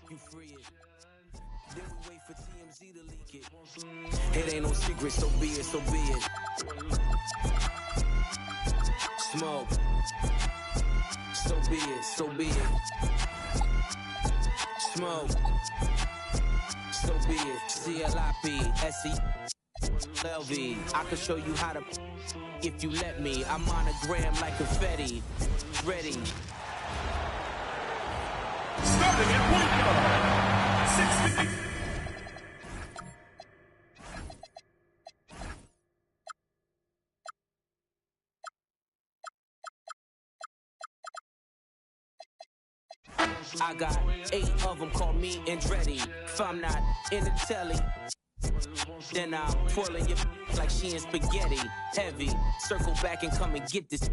You free it. Then we wait for TMZ to leak it. It ain't no secret, so be it, so be it. Smoke. So be it, so be it. Smoke. So be it. CLIP, SE, I can show you how to if you let me. I'm monogram like confetti. Ready. Starting at point guard, 6 feet. I got 8 of them, call me Andretti. If I'm not in the telly, then I'm twirling your like she in spaghetti. Heavy, circle back and come and get this.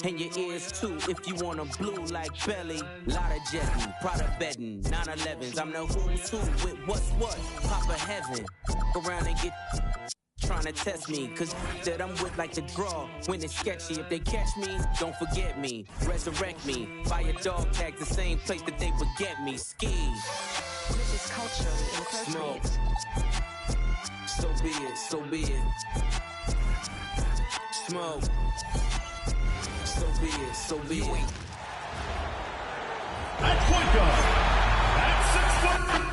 And your ears too, if you want them blue like belly. Lot of jetting, Prada bedding, 911s. I'm the who's who with what's what. Papa heaven, around and get trying to test me, cause that I'm with like the draw when it's sketchy. If they catch me, don't forget me. Resurrect me, buy a dog tag the same place that they would get me. Ski. This is culture Smoke. So be it, so be it. Smoke. So be it, so be it. At point guard, at 6 foot.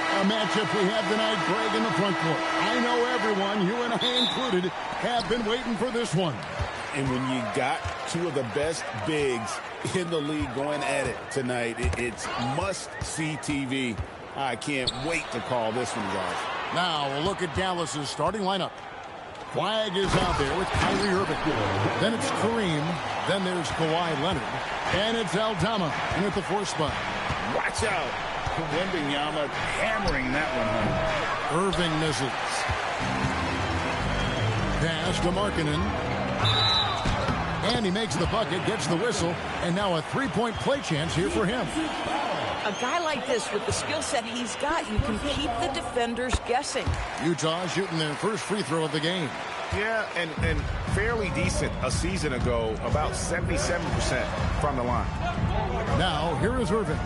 A matchup we have tonight, Greg, in the front court. I know everyone, you and I included, have been waiting for this one. And when you got 2 of the best bigs in the league going at it tonight, it's must-see TV. I can't wait to call this one, guys. Now we'll look at Dallas's starting lineup. Flagg is out there with Kyrie Irving. Then it's Kareem. Then there's Kawhi Leonard. And it's Aldama with the 4th spot. Watch out. Wembanyama hammering that one home. Irving misses. Pass to Markkanen. And he makes the bucket, gets the whistle, and now a 3-point play chance here for him. A guy like this, with the skill set he's got, you can keep the defenders guessing. Utah shooting their first free throw of the game. Yeah, and fairly decent a season ago, about 77% from the line. Now, here is Irving.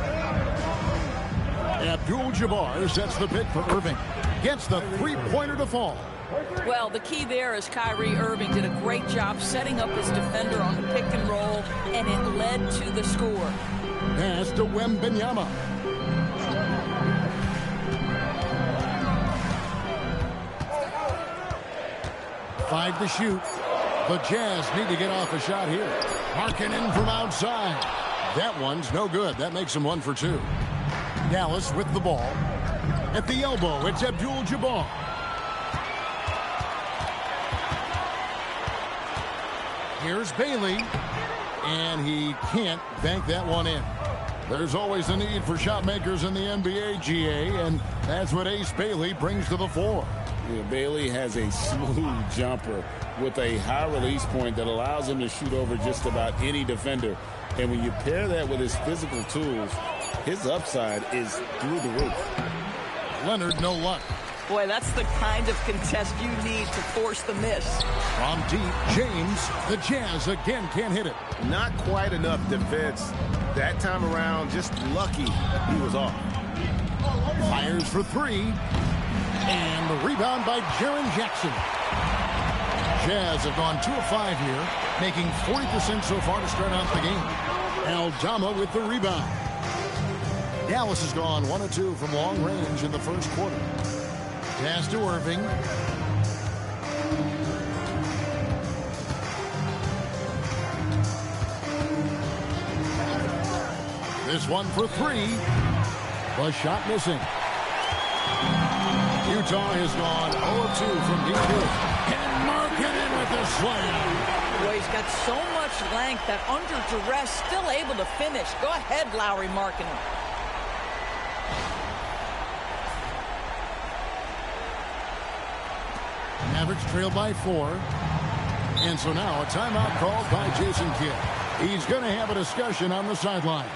Abdul-Jabbar sets the pick for Irving. Gets the 3-pointer to fall. Well, the key there is Kyrie Irving did a great job setting up his defender on the pick and roll, and it led to the score. Pass to Wembanyama. 5 to shoot. The Jazz need to get off a shot here. Markkanen from outside. That one's no good. That makes him 1 for 2. Dallas with the ball. At the elbow, it's Abdul-Jabbar. Here's Bailey. And he can't bank that one in. There's always a need for shot makers in the NBA, GA, and that's what Ace Bailey brings to the floor. Yeah, Bailey has a smooth jumper with a high release point that allows him to shoot over just about any defender. And when you pair that with his physical tools, his upside is through the roof. Leonard, no luck. Boy, that's the kind of contest you need to force the miss. From deep, James, the Jazz again can't hit it. Not quite enough defense. That time around, just lucky he was off. Fires for 3. And the rebound by Jaren Jackson. Jazz have gone 2 of 5 here, making 40% so far to start out the game. Aldama with the rebound. Dallas has gone 1 of 2 from long range in the first quarter. Pass to Irving. This one for 3. The shot missing. Utah has gone 0 of 2 from deep. And Markkanen with the slam. Boy, he's got so much length that under duress, still able to finish. Go ahead, Lauri Markkanen. Mavericks trail by 4. And so now a timeout called by Jason Kidd. He's going to have a discussion on the sideline.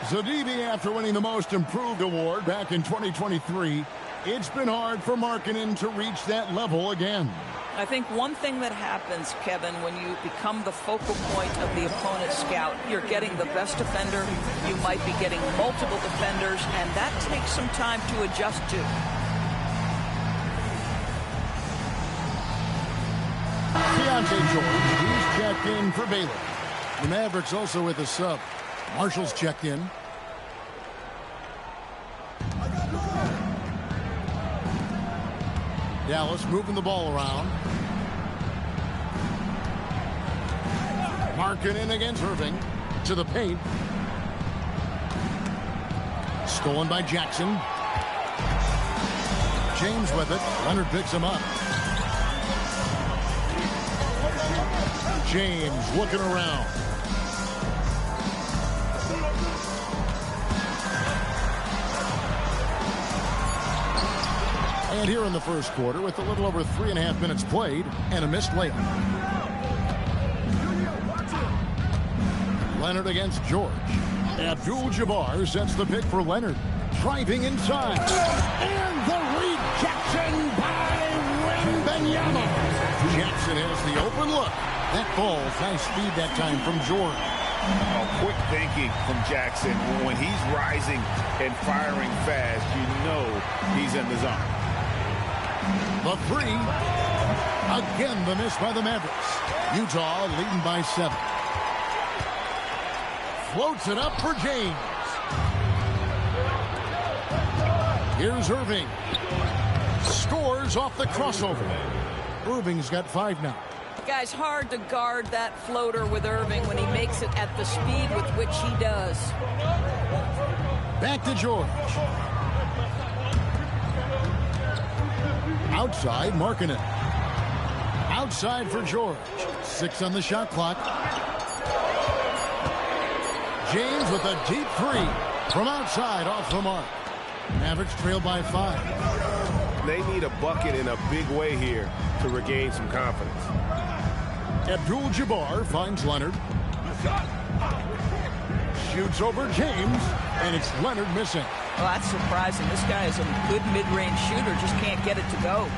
So, DB, after winning the Most Improved award back in 2023, it's been hard for Markkanen to reach that level again. I think one thing that happens, Kevin, when you become the focal point of the opponent's scout, you're getting the best defender. You might be getting multiple defenders, and that takes some time to adjust to. Keontae George, he's checked in for Baylor. The Mavericks also with a sub. Marshall's checked in. Dallas moving the ball around. Markkanen against Irving. To the paint. Stolen by Jackson. James with it. Leonard picks him up. James looking around. And here in the first quarter, with a little over 3.5 minutes played and a missed layup. Leonard against George. Abdul-Jabbar sets the pick for Leonard. Driving inside. And the rejection by Wembanyama. Jackson has the open look. That ball's high speed that time from George. Oh, quick thinking from Jackson. When he's rising and firing fast, you know he's in the zone. The 3. Again, the miss by the Mavericks. Utah leading by 7. Floats it up for James. Here's Irving. Scores off the crossover. Irving's got 5 now. Guys, hard to guard that floater with Irving when he makes it at the speed with which he does. Back to George. Outside, Markkanen. Outside for George. 6 on the shot clock. James with a deep 3 from outside off the mark. Mavericks trail by 5. They need a bucket in a big way here to regain some confidence. Abdul-Jabbar finds Leonard. Shoots over James, and it's Leonard missing. Well, that's surprising. This guy is a good mid-range shooter, just can't get it to go.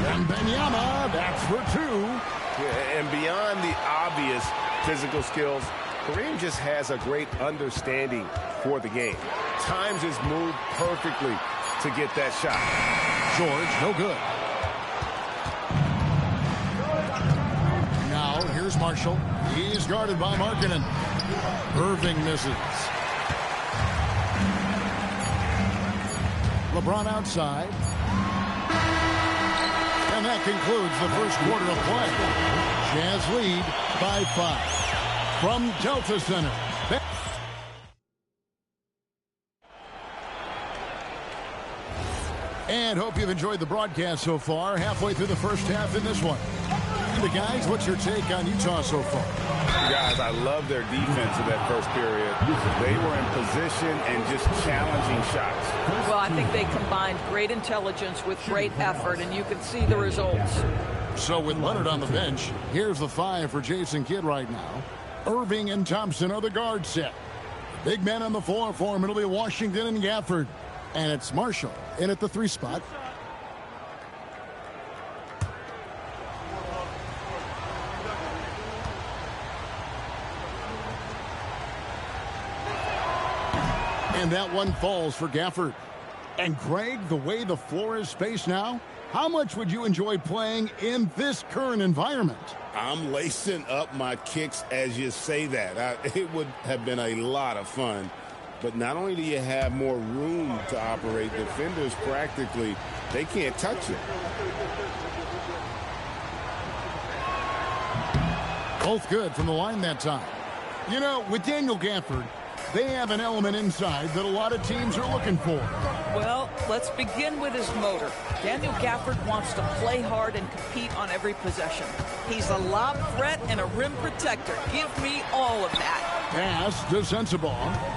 Wembanyama, that's for 2. Yeah, and beyond the obvious physical skills, Kareem just has a great understanding for the game. Times his move perfectly to get that shot. George, no good. Now, here's Marshall. He's guarded by Markkanen. Irving misses. LeBron outside. And that concludes the first quarter of play. Jazz lead by 5. From Delta Center. And hope you've enjoyed the broadcast so far. Halfway through the first half in this one. And the guys, what's your take on Utah so far? Guys, I love their defense in that first period. They were in position and just challenging shots. Well, I think they combined great intelligence with great effort, and you can see the results. So with Leonard on the bench, here's the 5 for Jason Kidd right now. Irving and Thompson are the guard set. The big men on the floor for him, it'll be Washington and Gafford. And it's Marshall in at the 3 spot. And that one falls for Gafford. And Greg, the way the floor is spaced now, how much would you enjoy playing in this current environment? I'm lacing up my kicks as you say that. It would have been a lot of fun. But not only do you have more room to operate, defenders practically, they can't touch it. Both good from the line that time. You know, with Daniel Gafford, they have an element inside that a lot of teams are looking for. Well, let's begin with his motor. Daniel Gafford wants to play hard and compete on every possession. He's a lob threat and a rim protector. Give me all of that. Pass to Sensabaugh.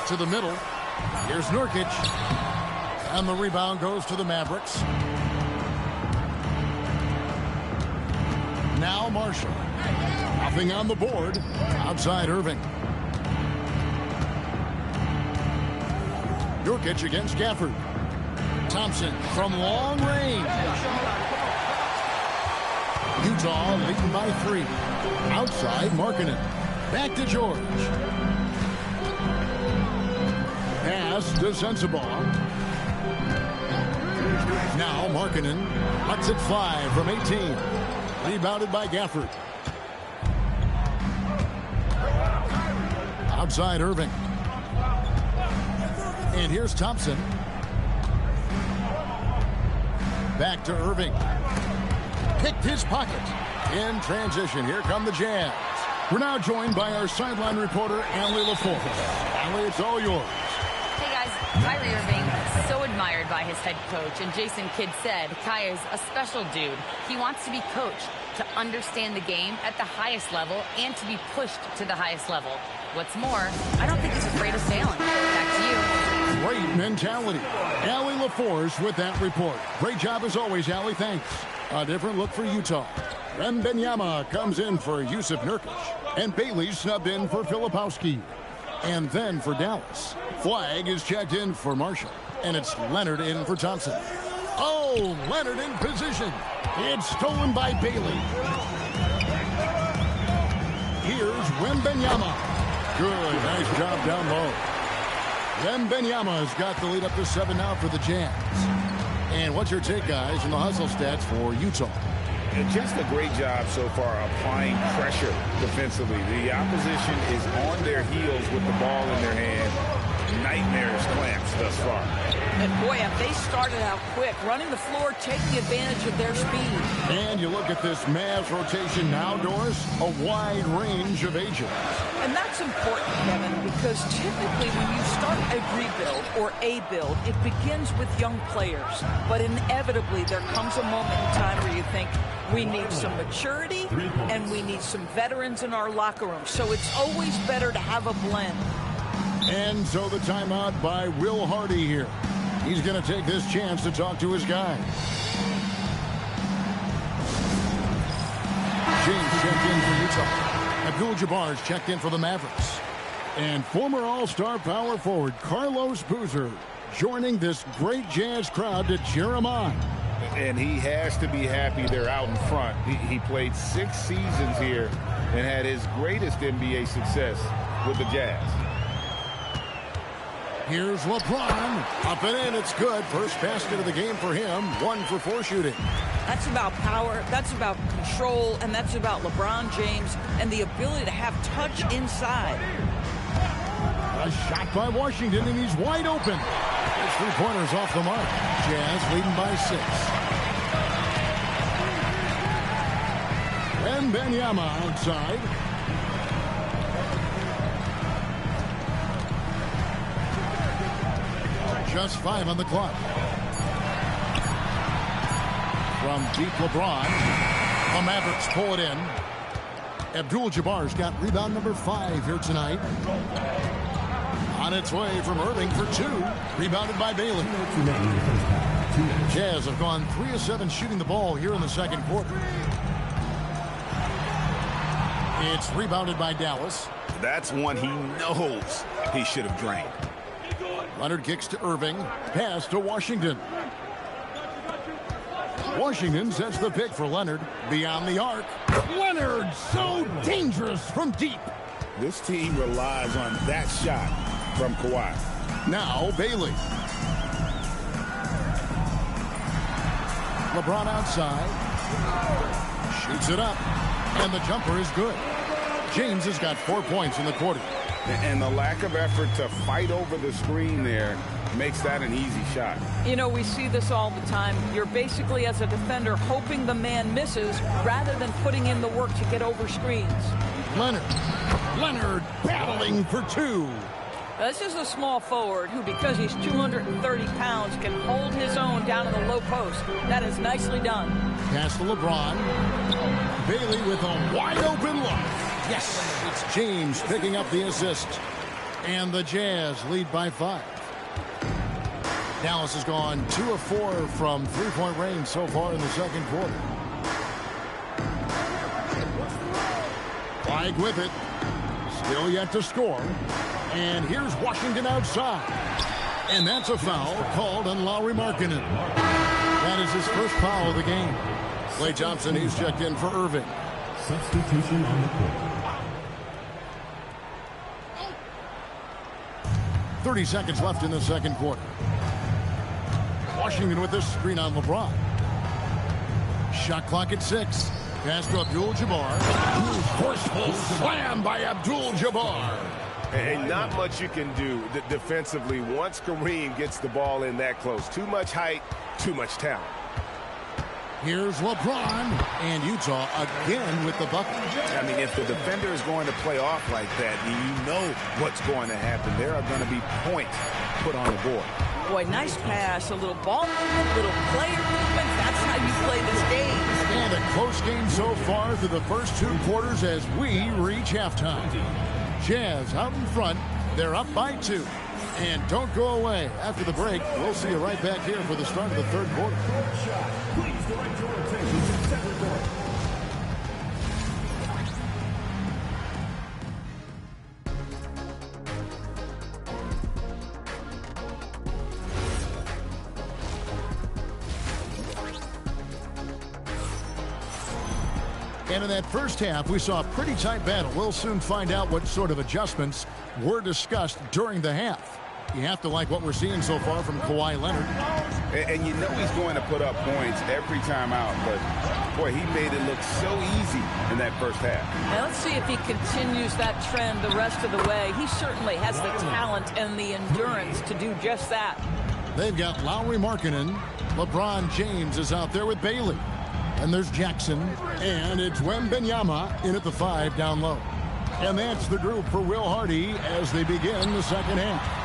To the middle. Here's Nurkic. And the rebound goes to the Mavericks. Now Marshall. Nothing on the board. Outside Irving. Nurkic against Gafford. Thompson from long range. Utah leading by 3. Outside Markkanen. Back to George. Pass to Sensabaugh. Now Markkanen lets it fly from 18. Rebounded by Gafford. Outside Irving. And here's Thompson. Back to Irving. Picked his pocket. In transition, here come the Jazz. We're now joined by our sideline reporter, Allie LaForce. Allie, it's all yours. Hey guys, Kyrie Irving, so admired by his head coach, and Jason Kidd said Kai is a special dude. He wants to be coached, to understand the game at the highest level, and to be pushed to the highest level. What's more, I don't think he's afraid of failing. Back to you. Great mentality. Allie LaForce with that report. Great job as always, Allie. Thanks. A different look for Utah. Wembanyama comes in for Yusuf Nurkic. And Bailey snubbed in for Filipowski. And then for Dallas, Flag is checked in for Marshall. And it's Leonard in for Thompson. Oh, Leonard in position. It's stolen by Bailey. Here's Wembanyama. Good, nice job down low. Wembanyama's got the lead up to 7 now for the Jazz. And what's your take, guys, in the hustle stats for Utah? Just a great job so far applying pressure defensively. The opposition is on their heels with the ball in their hand. Nightmares clamps thus far. And boy, have they started out quick, running the floor, taking advantage of their speed. And you look at this Mavs rotation now, Doris, a wide range of ages. And that's important, Kevin, because typically when you start a rebuild or a build, it begins with young players. But inevitably, there comes a moment in time where you think, we need some maturity and we need some veterans in our locker room. So it's always better to have a blend. And so the timeout by Will Hardy here. He's going to take this chance to talk to his guys. James checked in for Utah. Abdul-Jabbar's checked in for the Mavericks. And former All-Star power forward Carlos Boozer joining this great Jazz crowd to cheer him on. And he has to be happy they're out in front. He played 6 seasons here and had his greatest NBA success with the Jazz. Here's LeBron. Up and in. It's good. First basket of the game for him. 1 for 4 shooting. That's about power. That's about control. And that's about LeBron James and the ability to have touch inside. A shot by Washington, and he's wide open. His 3-pointer's off the mark. Jazz leading by 6. Wembanyama outside. Just 5 on the clock. From deep LeBron. The Mavericks pull it in. Abdul-Jabbar's got rebound number 5 here tonight. On its way from Irving for 2. Rebounded by Bailey. Jazz have gone 3 of 7 shooting the ball here in the second quarter. It's rebounded by Dallas. That's one he knows he should have drained. Leonard kicks to Irving. Pass to Washington. Washington sets the pick for Leonard. Beyond the arc. Leonard, so dangerous from deep. This team relies on that shot from Kawhi. Now Bailey. LeBron outside. Shoots it up. And the jumper is good. James has got 4 points in the quarter. And the lack of effort to fight over the screen there makes that an easy shot. You know, we see this all the time. You're basically, as a defender, hoping the man misses rather than putting in the work to get over screens. Leonard battling for 2. This is a small forward who, because he's 230 pounds, can hold his own down in the low post. That is nicely done. Pass to LeBron. Bailey with a wide open look. Yes, it's James picking up the assist. And the Jazz lead by 5. Dallas has gone 2 of 4 from three-point range so far in the second quarter. Flag with it. Still yet to score. And here's Washington outside. And that's a foul called on Lauri Markkanen. That is his first foul of the game. Klay Thompson, he's checked in for Irving. Substitution on the court. 30 seconds left in the second quarter. Washington with this screen on LeBron. Shot clock at 6. Pass to Abdul-Jabbar. Forceful slam by Abdul-Jabbar. And not much you can do defensively once Kareem gets the ball in that close. Too much height, too much talent. Here's LeBron, and Utah again with the bucket. I mean, if the defender is going to play off like that, you know what's going to happen. There are going to be points put on the board. Boy, nice pass, a little ball movement, little player movement. That's how you play this game. And a close game so far through the first 2 quarters as we reach halftime. Jazz out in front. They're up by 2. And don't go away. After the break, we'll see you right back here for the start of the third quarter. Please direct your attention to second quarter. And in that first half, we saw a pretty tight battle. We'll soon find out what sort of adjustments were discussed during the half. You have to like what we're seeing so far from Kawhi Leonard. And you know he's going to put up points every time out, but boy, he made it look so easy in that first half. Now let's see if he continues that trend the rest of the way. He certainly has the talent and the endurance to do just that. They've got Lauri Markkanen. LeBron James is out there with Bailey. And there's Jackson. And it's Wembanyama in at the 5 down low. And that's the group for Will Hardy as they begin the second half.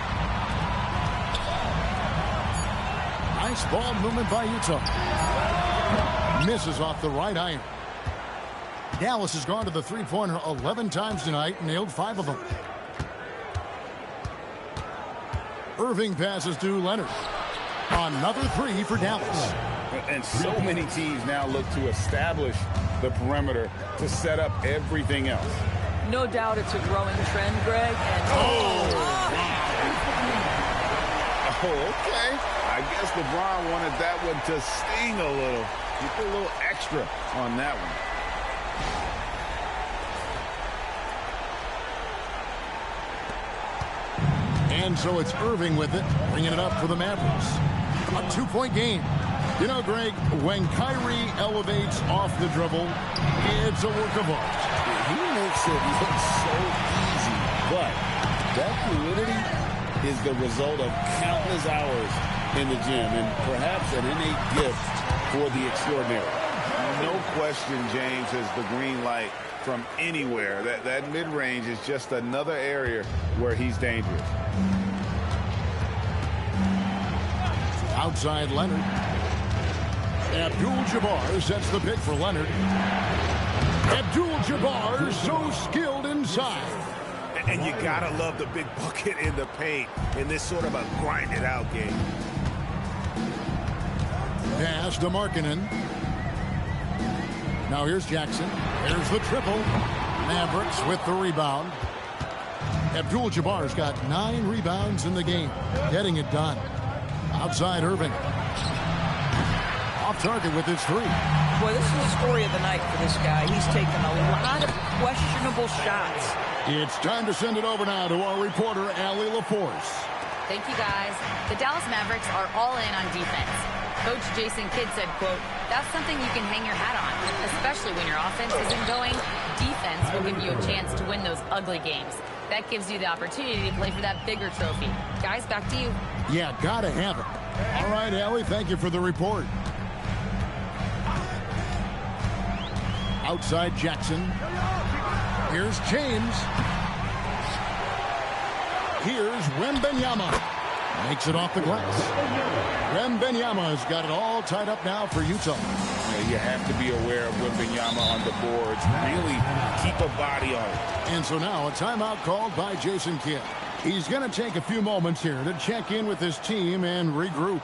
Nice ball movement by Utah. Misses off the right iron. Dallas has gone to the three-pointer 11 times tonight, nailed 5 of them. Irving passes to Leonard. Another 3 for Dallas. And so many teams now look to establish the perimeter to set up everything else. No doubt it's a growing trend, Greg. And okay. I guess LeBron wanted that one to sting a little. You put a little extra on that one. And so it's Irving with it, bringing it up for the Mavericks. A 2-point game. You know, Greg, when Kyrie elevates off the dribble, it's a work of art. He makes it look so easy, but that fluidity is the result of countless hours in the gym and perhaps an innate gift for the extraordinary. No question, James has the green light from anywhere. That mid-range is just another area where he's dangerous. Outside Leonard. Abdul-Jabbar sets the pick for Leonard. Abdul-Jabbar so skilled inside. And you gotta love the big bucket in the paint in this sort of a grinded-out game. Pass to Markkanen. Now here's Jackson. There's the triple. Mavericks with the rebound. Abdul-Jabbar's got 9 rebounds in the game. Getting it done. Outside Irving. Off target with his 3. Boy, this is the story of the night for this guy. He's taken a lot of questionable shots. It's time to send it over now to our reporter, Allie LaForce. Thank you, guys. The Dallas Mavericks are all in on defense. Coach Jason Kidd said, quote, "That's something you can hang your hat on, especially when your offense isn't going. Defense will give you a chance to win those ugly games. That gives you the opportunity to play for that bigger trophy." Guys, back to you. Yeah, gotta have it. All right, Allie, thank you for the report. Outside Jackson. Here's James. Here's Wembanyama. Makes it off the glass. Wembanyama's got it all tied up now for Utah. Yeah, you have to be aware of Wembanyama on the boards. Really keep a body on it. And so now a timeout called by Jason Kidd. He's going to take a few moments here to check in with his team and regroup.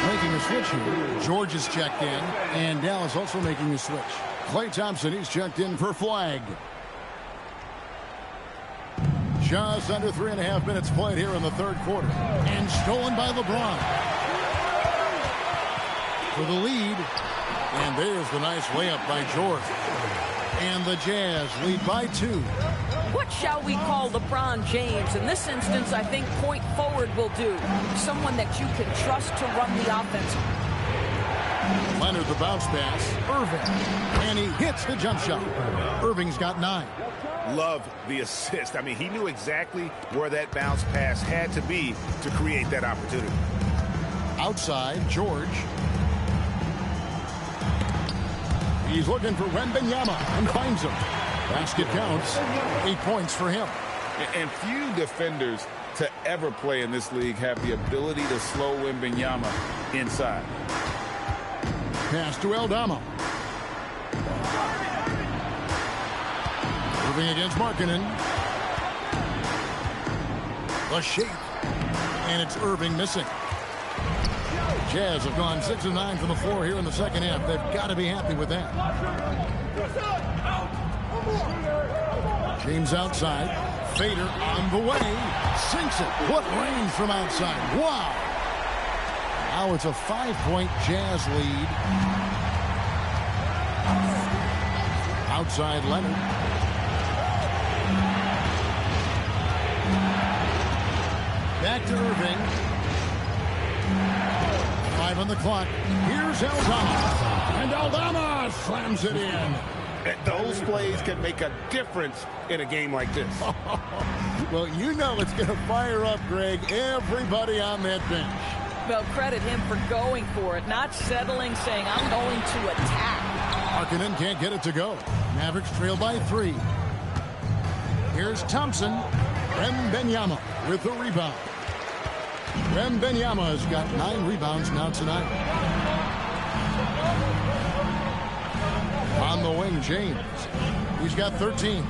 Making a switch here. George is checked in, and Dallas also making a switch. Klay Thompson, he's checked in for Flag. Just under 3.5 minutes played here in the third quarter. And stolen by LeBron. For the lead. And there's the nice layup by George. And the Jazz lead by 2. What shall we call LeBron James? In this instance, I think point forward will do. Someone that you can trust to run the offense. Leonard the bounce pass. Irving. And he hits the jump shot. Irving's got 9. Love the assist. I mean, he knew exactly where that bounce pass had to be to create that opportunity. Outside, George. He's looking for Wembanyama and finds him. Basket counts. 8 points for him. And few defenders to ever play in this league have the ability to slow Wembanyama inside. Pass to Aldama. Moving against Markkanen. The shape. And it's Irving missing. Jazz have gone 6 of 9 from the floor here in the second half. They've got to be happy with that. James outside. Fader on the way. Sinks it. What range from outside. Wow. Now it's a 5-point Jazz lead. Outside Leonard. Back to Irving. 5 on the clock. Here's Aldama. And Aldama slams it in. Those plays can make a difference in a game like this. Well, you know it's going to fire up, Greg, everybody on that bench. Well, credit him for going for it, not settling, saying, I'm going to attack. Markkanen can't get it to go. Mavericks trail by 3. Here's Thompson. Wembanyama with the rebound. Wembanyama has got 9 rebounds now tonight. On the wing, James. He's got 13.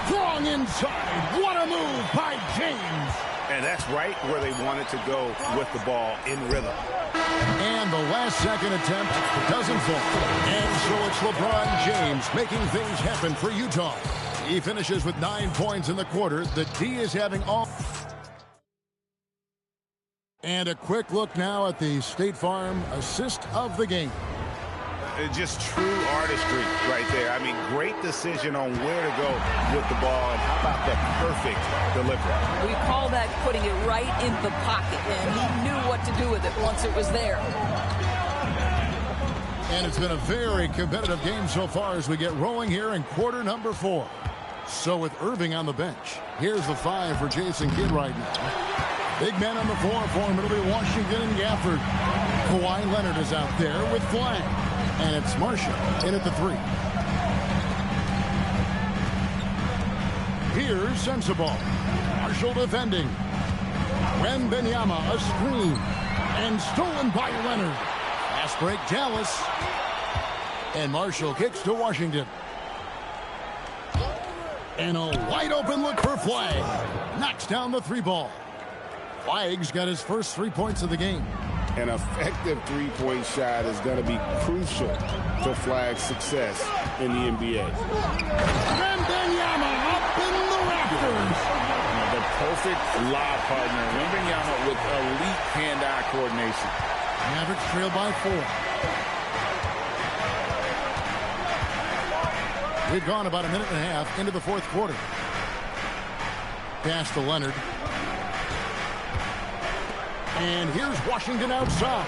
Strong inside. What a move by James. And that's right where they wanted to go with the ball in rhythm. And the last second attempt doesn't fall. And so it's LeBron James making things happen for Utah. He finishes with 9 points in the quarter. The D is having all... And a quick look now at the State Farm assist of the game. Just true artistry right there. I mean, great decision on where to go with the ball, and how about that perfect delivery? We call that putting it right in the pocket, and he knew what to do with it once it was there. And it's been a very competitive game so far as we get rolling here in quarter number 4. So with Irving on the bench, here's the 5 for Jason Kidd right now. Big man on the floor for him. It'll be Washington and Gafford. Kawhi Leonard is out there with Flag. And it's Marshall in at the 3. Here's Sensabaugh. Marshall defending. Wembanyama a screen. And stolen by Leonard. Fast break Dallas. And Marshall kicks to Washington. And a wide open look for Flag. Knocks down the 3 ball. Flag's got his first 3 points of the game. An effective 3-point shot is going to be crucial to Flag's success in the NBA. Wembanyama up in the rafters. The perfect lob partner. Wembanyama with elite hand-eye coordination. Mavericks trail by 4. We've gone about a minute and a half into the 4th quarter. Pass to Leonard. And here's Washington outside.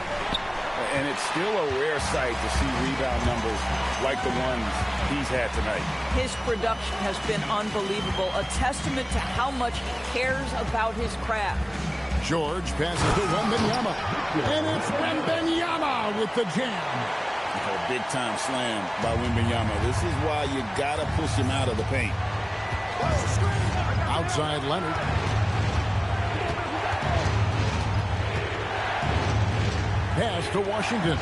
And it's still a rare sight to see rebound numbers like the ones he's had tonight. His production has been unbelievable, a testament to how much he cares about his craft. George passes to Wembanyama. And it's Wembanyama with the jam. A big-time slam by Wembanyama. This is why you got to push him out of the paint. Outside Leonard. Pass to Washington.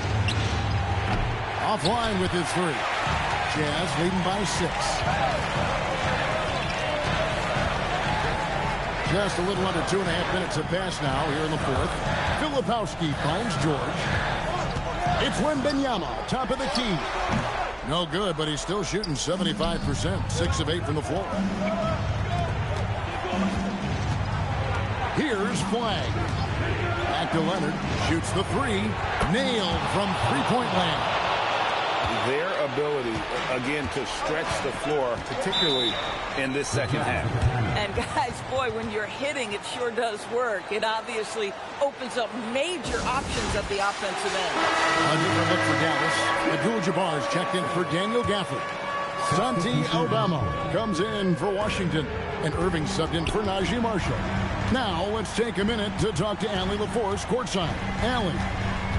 Offline with his 3. Jazz leading by 6. Just a little under 2.5 minutes have passed now here in the 4th. Filipowski finds George. It's Wembanyama, top of the key. No good, but he's still shooting 75%. 6 of 8 from the floor. Here's Flag. Back to Leonard. Shoots the 3. Nailed from 3-point land. Their ability, again, to stretch the floor, particularly in this second half. And guys, boy, when you're hitting, it sure does work. It obviously opens up major options at the offensive end. A different look for Dallas. Abdul-Jabbar is checked in for Daniel Gafford. Santi Aldama comes in for Washington. And Irving subbed in for Najee Marshall. Now, let's take a minute to talk to Allie LaForce courtside. Allie.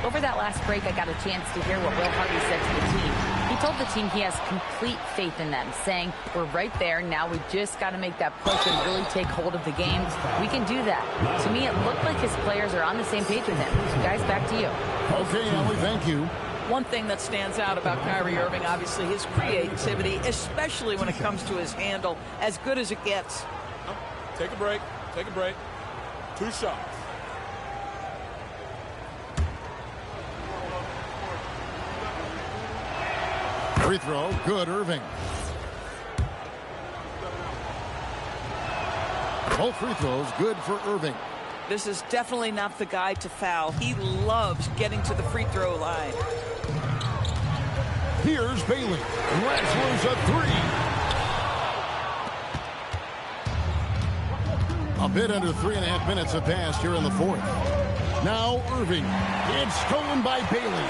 Over that last break, I got a chance to hear what Will Hardy said to the team. He told the team he has complete faith in them, saying, we're right there. Now we just got to make that push and really take hold of the game. We can do that. To me, it looked like his players are on the same page with him. Guys, back to you. Okay, Allie, thank you. One thing that stands out about Kyrie Irving, obviously, his creativity, especially when it comes to his handle, as good as it gets. Take a break. Take a break. 2 shots. Free throw, good, Irving. Both free throws, good for Irving. This is definitely not the guy to foul. He loves getting to the free throw line. Here's Bailey. Wrestlers a 3. A bit under 3.5 minutes have passed here in the 4th. Now Irving. It's stolen by Bailey.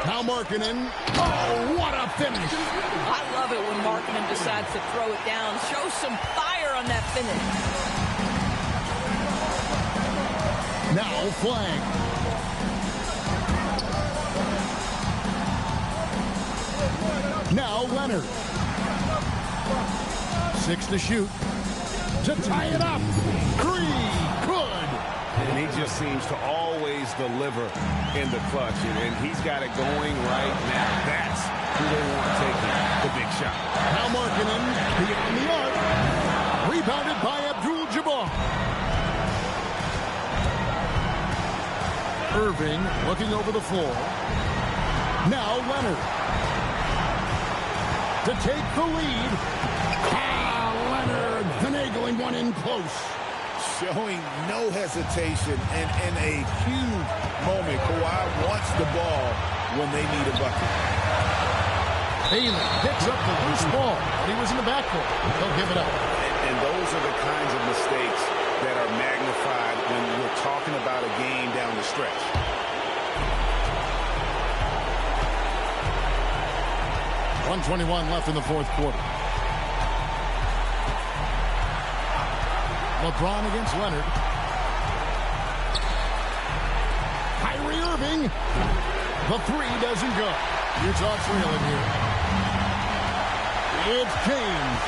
Now Markkanen. Oh, what a finish. I love it when Markkanen decides to throw it down. Show some fire on that finish. Now Flag. Now Leonard. 6 to shoot. To tie it up. 3. Good. And he just seems to always deliver in the clutch. And he's got it going right now. That's who they want taking the big shot. Now Markkanen beyond the arc. Rebounded by Abdul-Jabbar. Irving looking over the floor. Now Leonard. To take the lead. Leonard finagling one in close. showing no hesitation, and in a huge moment, Kawhi wants the ball when they need a bucket. Bailey picks up the loose ball, but he was in the backcourt. He'll give it up. And those are the kinds of mistakes that are magnified when we're talking about a game down the stretch. .121 left in the fourth quarter. LeBron against Leonard. Kyrie Irving. The three doesn't go. Utah trailing here. It's James.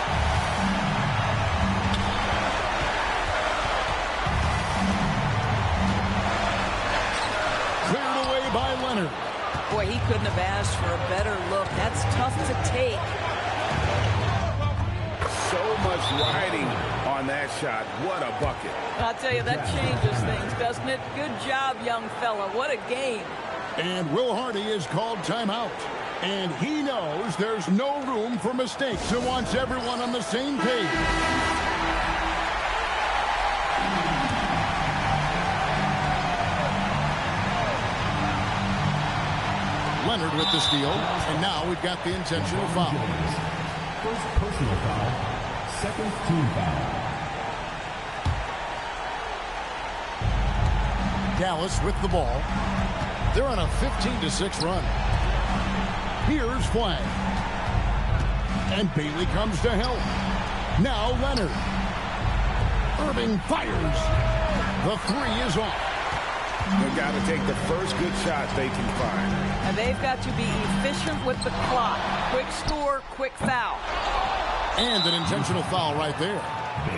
Cleared away by Leonard. Boy, he couldn't have asked for a better look. That's tough to take. So much riding on that shot. What a bucket. I'll tell you, that changes things, doesn't it? Good job, young fella. What a game. And Will Hardy is called timeout. And he knows there's no room for mistakes and wants everyone on the same page. Leonard with the steal, and now we've got the intentional foul. First personal foul, second team foul. Dallas with the ball. They're on a 15-6 run. Here's Flag. And Bailey comes to help. Now Leonard. Irving fires. The three is off. They've got to take the first good shot they can find. And they've got to be efficient with the clock. Quick score, quick foul. And an intentional foul right there.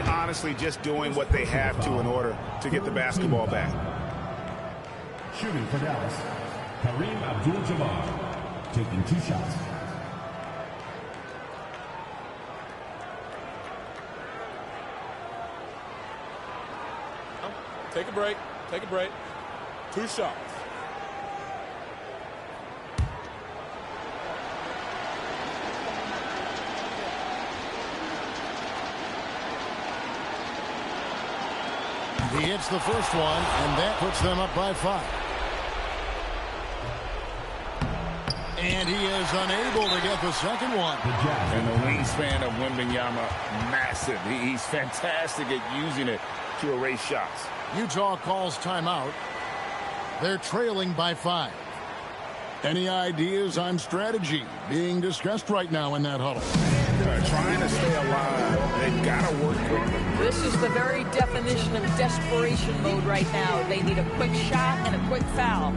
Honestly, just doing what they have to in order to get the basketball back. Shooting for Dallas, Kareem Abdul-Jabbar, taking 2 shots. Take a break. Take a break. 2 shots. He hits the first one, and that puts them up by 5. And he is unable to get the second one. And the wingspan of Wembanyama, massive. He's fantastic at using it to erase shots. Utah calls timeout. They're trailing by 5. Any ideas on strategy being discussed right now in that huddle? Trying to stay alive. They've got to work quickly. This is the very definition of desperation mode right now. They need a quick shot and a quick foul.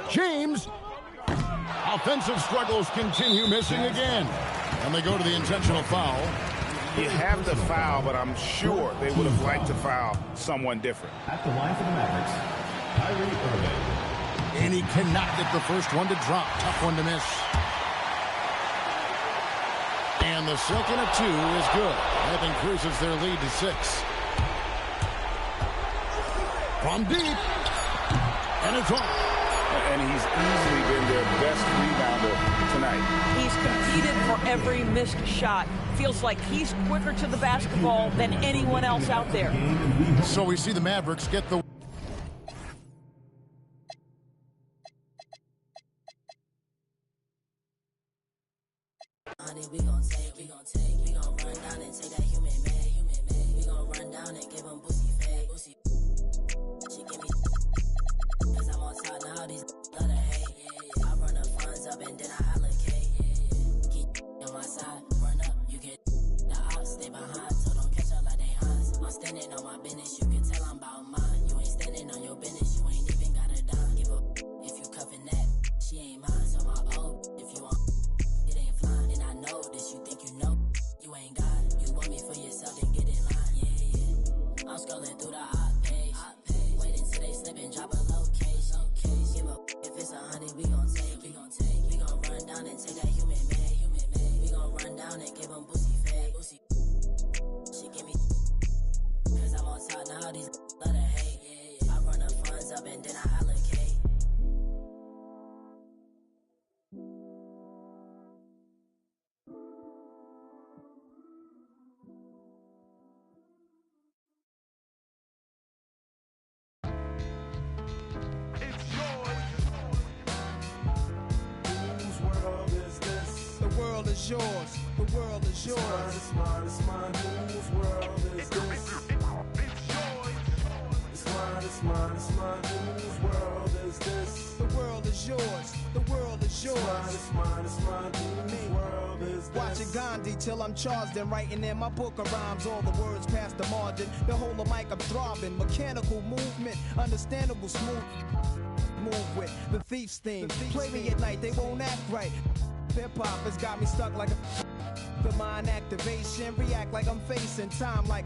James. Offensive struggles continue, missing again. And they go to the intentional foul. You have to foul, but I'm sure they would have liked to foul someone different. At the line for the Mavericks, Kyrie Irving. And he cannot get the first one to drop. Tough one to miss. And the second of 2 is good. That increases their lead to 6. From deep. And it's on. And he's easily been their best rebounder tonight. He's competed for every missed shot. Feels like he's quicker to the basketball than anyone else out there. So we see the Mavericks get the... We gon' take, we gon' run down and take that human man. We gon' run down and give him boosie fade. She give me, cause I'm on top now, these love to hate. I run the funds up and then I allocate. Keep on my side, run up, you get the ops, stay behind, so don't catch up like they Hans. I'm standing on my business, you can tell I'm about mine. You ain't standing on your business, you ain't even got a dime. Give up if you cuffin' that, she ain't mine, so my old, if you want. And I know this, you think you know, you ain't God. You want me for yourself, then get in line. Yeah. I'm scrolling through the op page. Wait until they slip and drop a location. Give up if it's 100, we gon' take. We gon' run down and take that human man. We gon' run down and give him boosie fade. world is yours. The world is yours. It's mine, it's mine, whose world is this? It's mine, it's mine, it's mine, whose world is this? The world is yours. The world is yours. It's mine, it's mine, whose world is this? Watching Gandhi till I'm charged and writing in my book of rhymes. All the words past the margin. The whole of mic I'm throbbing. Mechanical movement, understandable smooth. Move with the thief's theme. Play me at night, they won't act right. Hip-hop has got me stuck like a the mind activation. React like I'm facing time like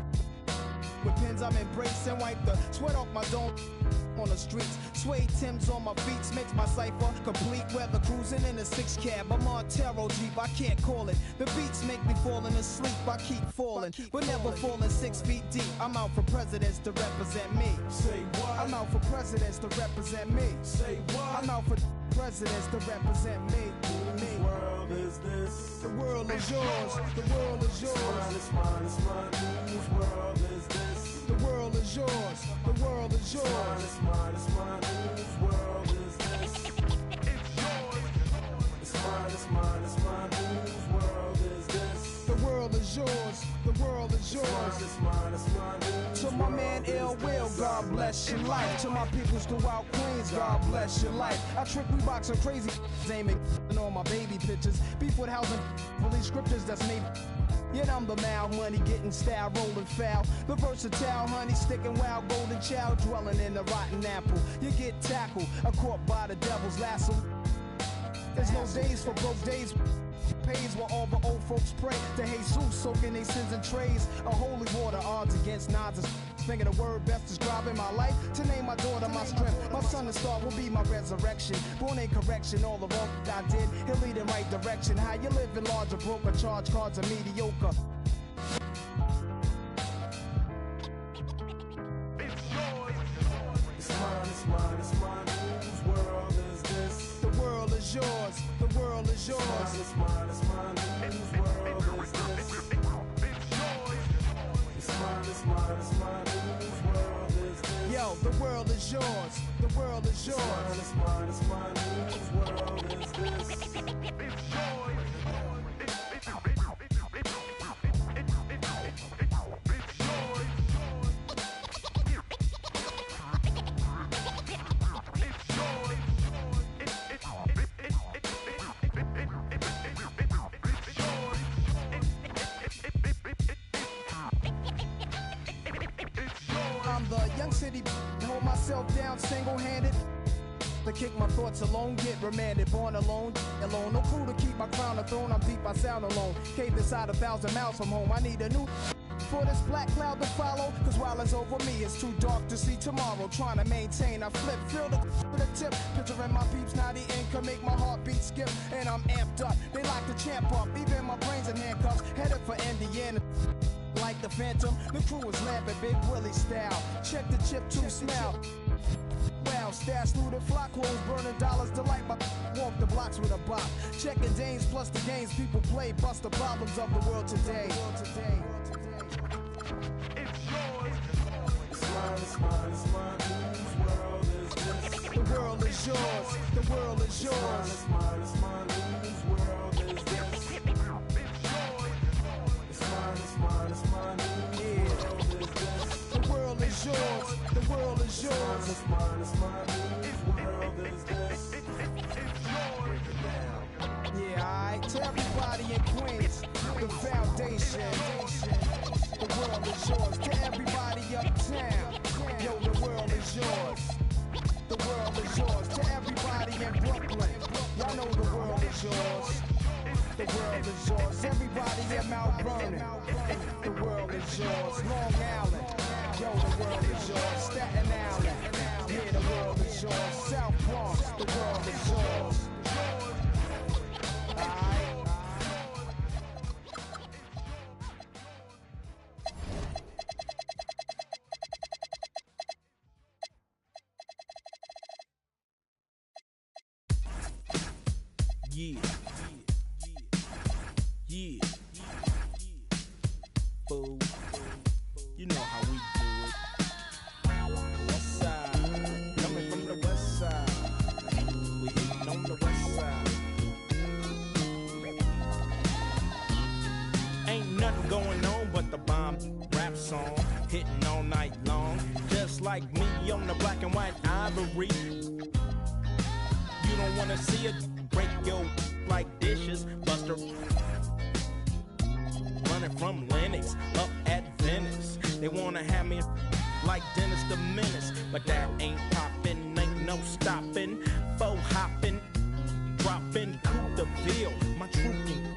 with pins I'm embracing. Wipe the sweat off my dome on the streets. Suede Timbs on my feet makes my cipher complete. Weather cruising in a 6 cab. I'm on Taro Jeep, I can't call it. The beats make me falling asleep. I keep falling, but never falling 6 feet deep. I'm out for presidents to represent me. Say what? I'm out for presidents to represent me. Say what? I'm out for presidents to represent me. Whose world is this? The world is yours. The world is yours. It's mine, it's mine, whose world is this? The world is yours. The world is yours. It's mine, it's mine, whose world is this? It's mine, it's mine, it's mine, whose world is this? The world is yours. The world is yours. It's mine, it's mine, to my man Ill Will, God bless your life. To my peoples throughout Queens, God bless your life. I trick Reeboks and crazy aiming on my baby pictures. Beef with housing, release scriptures that's made. Yet I'm the mal money getting style, rolling foul. The versatile honey sticking wild, golden child dwelling in the rotten apple. You get tackled, caught by the devil's lasso. There's no days for broke days. Pays while all the old folks pray to Jesus, soaking their sins in trays. A holy water, odds against nods. Thinking the word best describing my life. To name my daughter my strength. My son, the star, will be my resurrection. Born in correction, all the wrong I did, he'll lead in right direction. How you living large or broke, or charge cards are mediocre. It's mine, it's mine, it's mine, whose world is this? The world is yours. The world is yours. It's mine, it's mine, whose world is this? It's mine, it's mine, it's mine, whose world is this? Yo, the world is yours. The world is yours. It's mine, it's mine, whose world is this? I'm the young city, hold myself down single-handed. To kick my thoughts alone, get remanded, born alone, alone. No clue to keep my crown a throne, I'm deep, I sound alone. Cave inside 1,000 miles from home, I need a new for this black cloud to follow. Cause while it's over me, it's too dark to see tomorrow. Trying to maintain, I flip, feel the tip. Picturing my peeps, now the income make my heartbeat skip. And I'm amped up, they like to champ up. Even my brains in handcuffs, headed for Indiana. Like the Phantom, the crew is lamping, Big Willie style. Check the chip to smell. Wow, stash through the flock, clothes burning dollars, delight my walk the blocks with a bop. Checking dames plus the games people play, bust the problems of the world today. It's mine, it's mine, it's mine, whose world is this? The world is yours, the world is yours. It's mine, it's mine, whose world is this? It's mine, it's mine, it's mine, whose world is this? The world is yours, the world is yours. It's mine, it's mine, whose world is this? Yeah, alright, to everybody in Queens, the foundation. The world is yours, to everybody uptown. Yo, the world is yours. The world is yours, to everybody in Brooklyn. Y'all know the world is yours. The world is yours, everybody in Mount Vernon. The world is yours, Long Island. Yo, the world is yours, Staten Island. Yeah, the world is yours, South Bronx. The world is yours. Yeah. Yeah. Fool. You know how we do it. West side. Coming from the west side. We hitting on the west side. Nothing going on but the bomb rap song, hitting all night long. Just like me on the black and white ivory. You don't wanna see it break your like dishes, Buster. Running from Lennox up at Venice. They wanna have me like Dennis the Menace, but that ain't poppin', ain't no stoppin'. Faux hoppin', droppin' coup de ville, my trooping.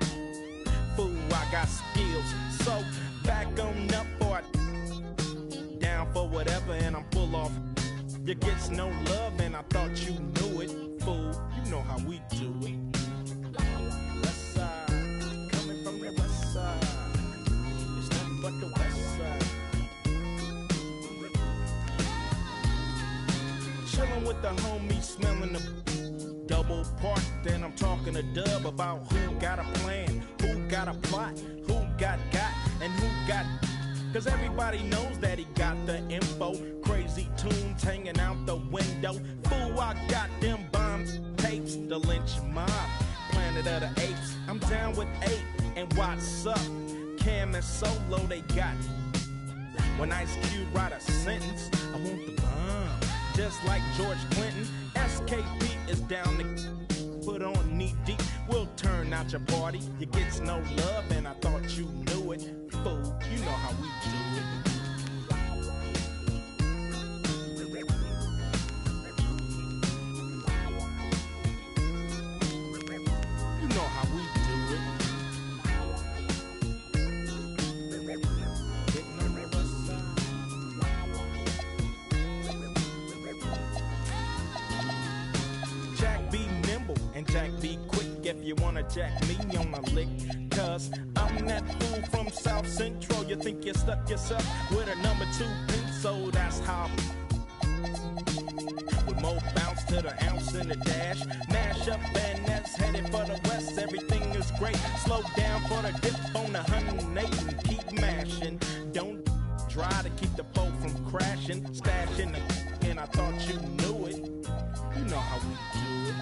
Fool, I got skills, so back on up for it. Down for whatever, and I'm full off. You gets no love, and I thought you knew it. Fool, you know how we do it. West side, coming from the west side. It's nothing but the west side. Chillin' with the homies, smelling the double park. Then I'm talking to Dub about who got a plan, who got a plot, who got, and who got. Cause everybody knows that he got the info. Crazy tunes hanging out the window. Fool, I got them bombs, tapes, the lynch mob, Planet of the Apes. I'm down with 8, and what's up? Cam and Solo, they got. When Ice Cube write a sentence, I want the bomb. Just like George Clinton, SKP is down to put on knee deep. We'll turn out your party. You gets no love, and I thought you knew it. Fool, you know how we do it. You know how we do it. Getting on the west side. Jack be nimble and Jack be quick if you wanna jack me on a lick. Cause I'm that fool from South Central. You think you stuck yourself with a number 2 pin, so that's how. With more bounce to the ounce in the dash. Mash up and that's headed for the west. Everything is great. Slow down for the dip on the 108 and keep mashing. Don't try to keep the pole from crashing. Stashing the and I thought you knew it. You know how we do it.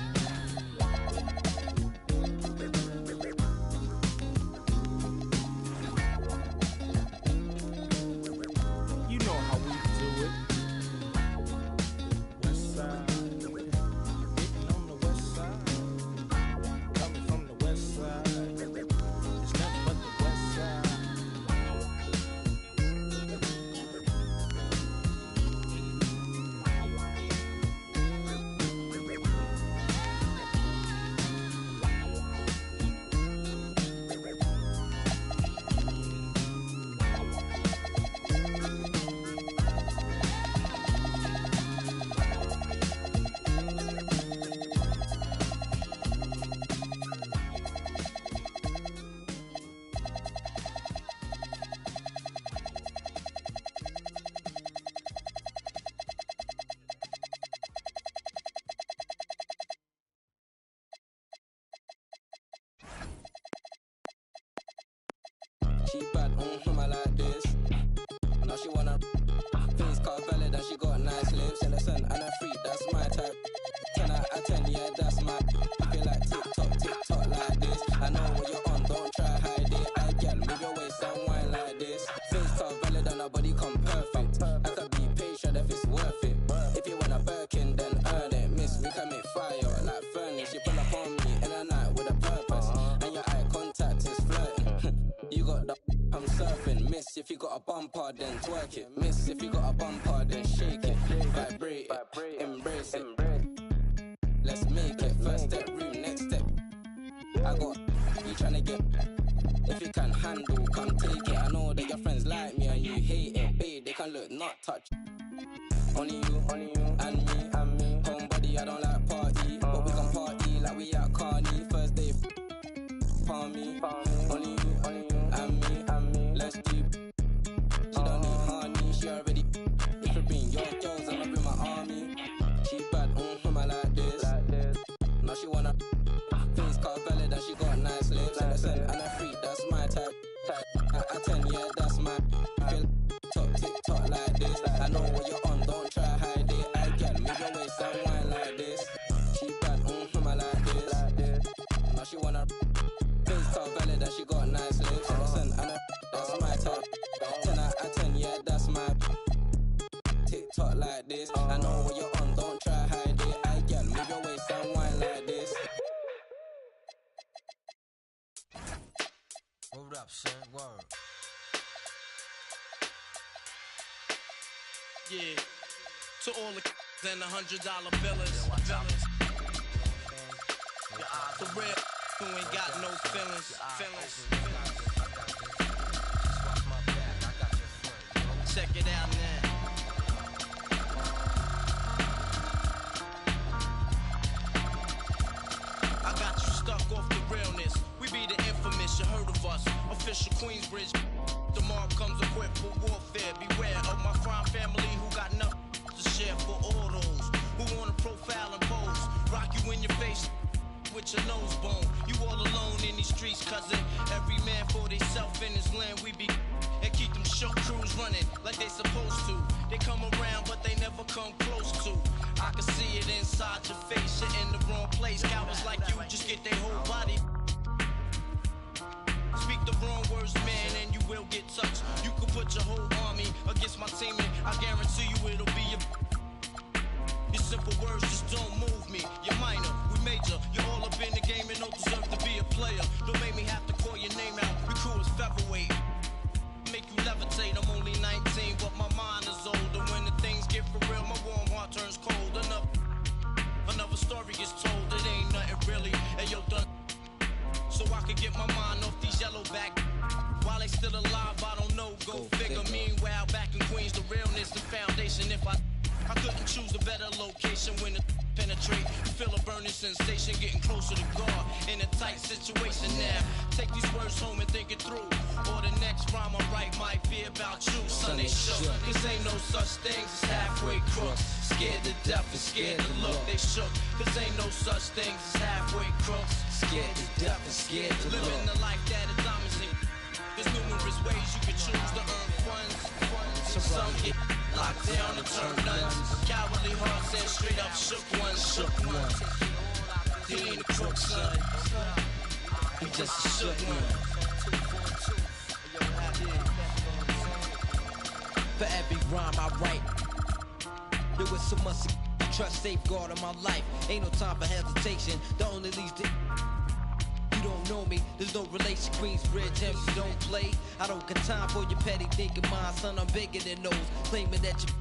You know how we do it. West side. Hitting on the west side. Coming from the west side. It's nothing but the west side. She bad on I like this. Now she wanna face car valid and she got nice lips. Innocent and a freak, that's my type. 10 out of 10, yeah, that's my. If you like TikTok like this. I know what you're on, don't try hide it. I get move your waist and wine like this. Face car valid and her body come perfect. I could be patient if it's worth it. If you want a Birkin, then earn it. Miss, we can make fire like furnace. She pull up on me in a night with a purpose. And your eye contact is flirting. You got the I'm surfing. Miss, if you got a bumper, then twerk it. Miss, if you got a bumper, then shake it. Vibrate it, embrace it. Let's make it. First step, room, next step. I got you tryna get. If you can handle, come take it. I know that your friends like me and you hate it. Babe, they can look, not touch. Only you, and me. Homebody, I don't like party, but we can party like we at Carney. First day, palm me. Only you, and me. Let's do. She don't need honey, she already. If you bring your girls, I'ma bring my army. She bad, I like this. Now she wanna face car valid and she got nice lips. Innocent and a freak, that's my type. I 10, yeah, that's my. Feel TikTok like this. I know what you're on, don't try hide it. I get move your waist and wine like this. She bad, I like this. Now she wanna face car valid and she got nice lips. Innocent and a up, son. Word. Yeah. To all the and $100 billers. For real, who ain't got no feelings. Check it out now. I got you stuck off the realness. We be the infamous, you heard of us. Official Queensbridge. Tomorrow comes equipped for warfare. Beware of my crime family who got nothing to share for all those who wanna profile and pose. Rock you in your face with your nose bone. You all alone in these streets, cousin. Every man for theyself in his land. We be and keep them shook crews running like they supposed to. They come around, but they never come close to. I can see it inside your face. You're in the wrong place. Cowards like you just get their whole body. Speak the wrong words, man, and you will get touched. You could put your whole army against my team, and I guarantee you it'll be your simple words just don't move me. You're minor, we major. You're all up in the game and don't deserve to be a player. Don't make me have to call your name out. Your crew is featherweight. Make you levitate. I'm only 19, but my mind is older. When the things get for real, my warm heart turns cold. Another story gets told. It ain't nothing really. And yo, done. So I could get my mind off these yellow back. While they still alive, I don't know. Go figure. Meanwhile, back in Queens, the realness, the foundation. If I couldn't choose a better location when to penetrate. You feel a burning sensation, getting closer to God. In a tight situation now. Take these words home and think it through. Or the next rhyme I write might be about you. Son, they shook. Cause ain't no such things as halfway crooks. Scared to death and scared to look. They shook. Cause ain't no such things as halfway crooks. Scared to death and scared to look. Living the life that is diamonds in. There's numerous ways you can choose to earn funds. Some get locked down and turn nuns. Cowardly hearts and straight up shook ones. He ain't a crook, son. He just a shook one. For every rhyme I write, there was so much trust safeguard in my life. Ain't no time for hesitation. The only leads to you don't know me, there's no relation. Queensbridge, and you don't play. I don't got time for your petty thinking, mine, son. I'm bigger than those. Claiming that you,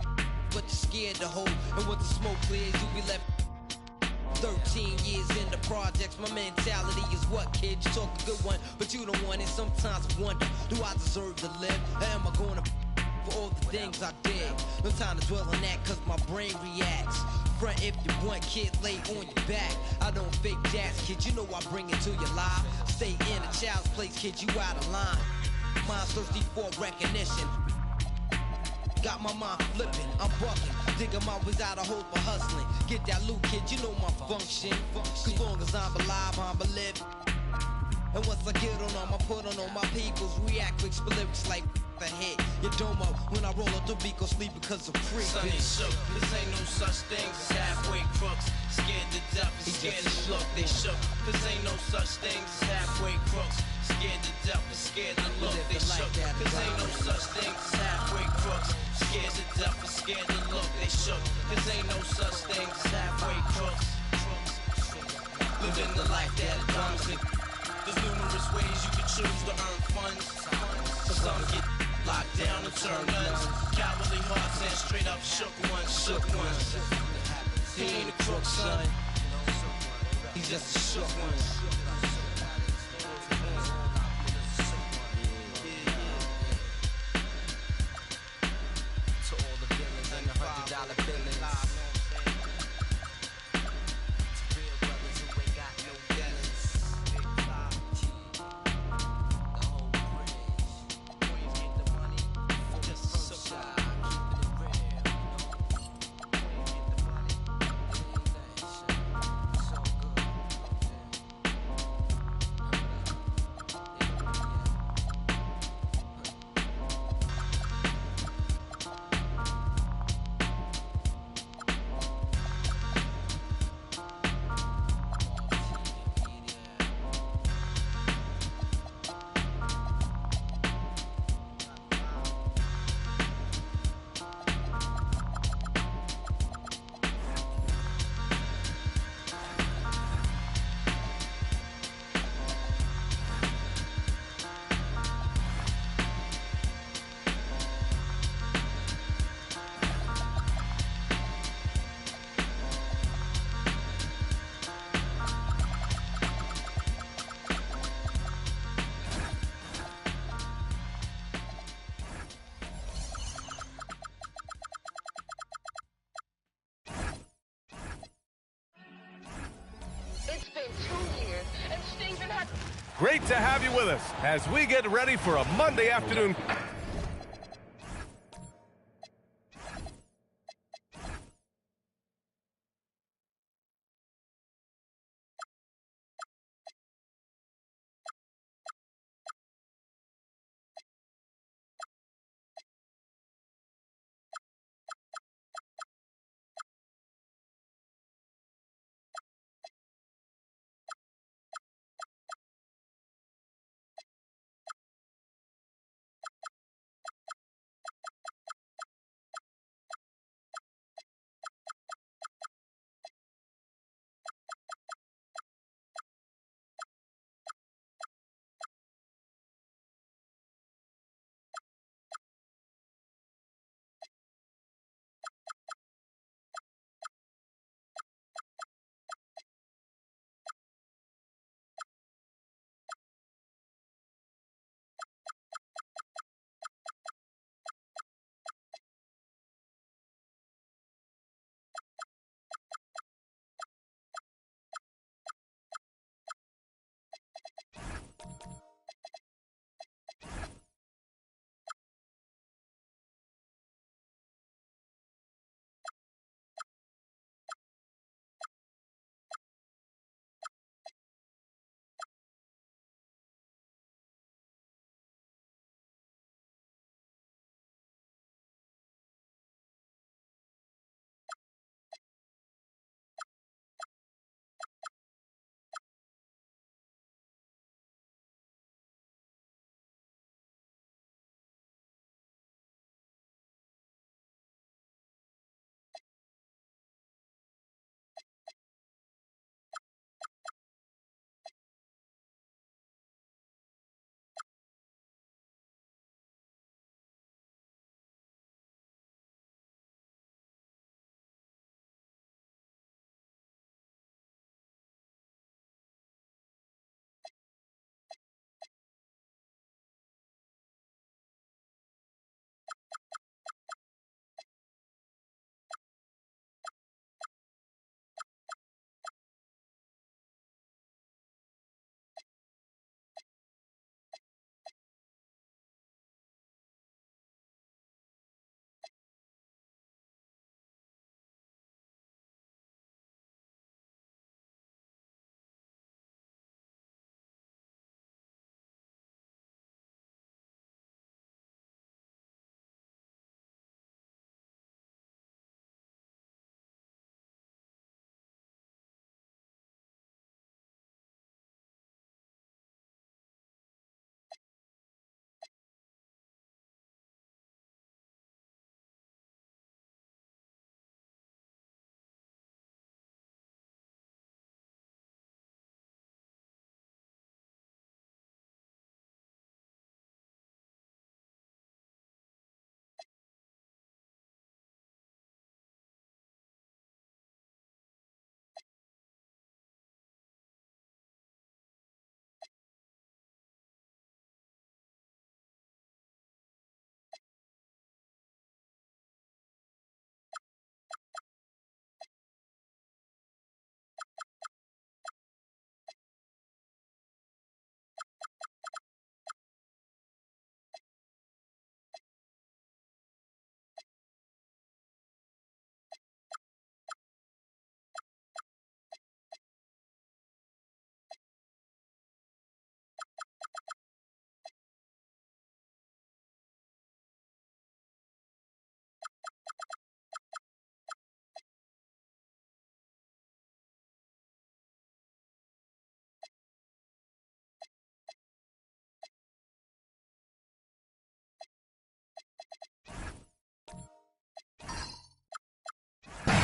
but you're scared to hold. And when the smoke clears, you be left. 13 years in the projects, my mentality is what, kid? You talk a good one, but you don't want it. Sometimes I wonder, do I deserve to live? Or am I gonna for all the things I did? No time to dwell on that, cause my brain reacts. Front if you want, kid, lay on your back. I don't fake jazz, kid, you know I bring it to your life. Stay in a child's place, kid, you out of line. Mind's thirsty for recognition. Got my mind flipping, I'm bucking. Digging my ways out of hope for hustling. Get that loot, kid, you know my function. As long as I'm alive, I'm a live. And once I get on them, I put on all my peoples. React quick, spit lyrics like the hit. You don't know when I roll up the beat, go sleep because of free. Son ain't shook, this ain't no such thing as halfway crooks. Scared to death and scared to look, they shook. This ain't no such thing as halfway crooks. Scared to death and scared to look, they shook. This ain't no such thing as halfway crooks. Scared to death and scared to look, they shook. This ain't no such thing as halfway crooks. Living the life that it comes in. There's numerous ways you can choose to earn funds. Some get locked down and turn nuns. Cowardly hearts and straight up shook ones. He ain't a crook, son. He's just a shook one. To all the villains and the $100 billings. Real brothers who ain't got no dealings. The whole bridge. Boys get the money. Just so shy, keeping it real. Boys get the money. So good. Great to have you with us as we get ready for a Monday afternoon.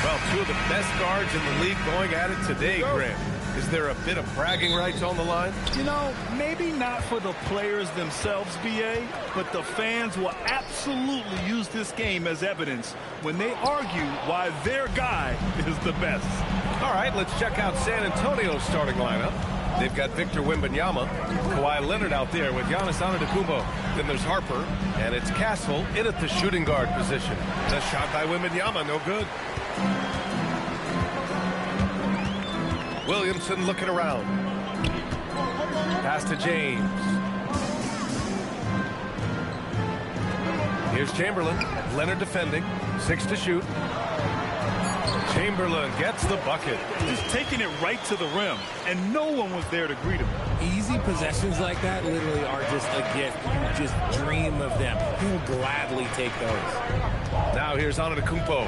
Well, two of the best guards in the league going at it today, Grant. Is there a bit of bragging rights on the line? You know, maybe not for the players themselves, BA, but the fans will absolutely use this game as evidence when they argue why their guy is the best. All right, let's check out San Antonio's starting lineup. They've got Victor Wembanyama, Kawhi Leonard out there with Giannis Antetokounmpo. Then there's Harper, and it's Castle in at the shooting guard position. The shot by Wembanyama, no good. Williamson looking around. Pass Pass to James. Here's Chamberlain. Leonard defending. 6 to shoot. Chamberlain gets the bucket. Just taking it right to the rim, and no one was there to greet him. Easy possessions like that literally are just a gift. You just dream of them. He'll gladly take those. Now here's Antetokounmpo.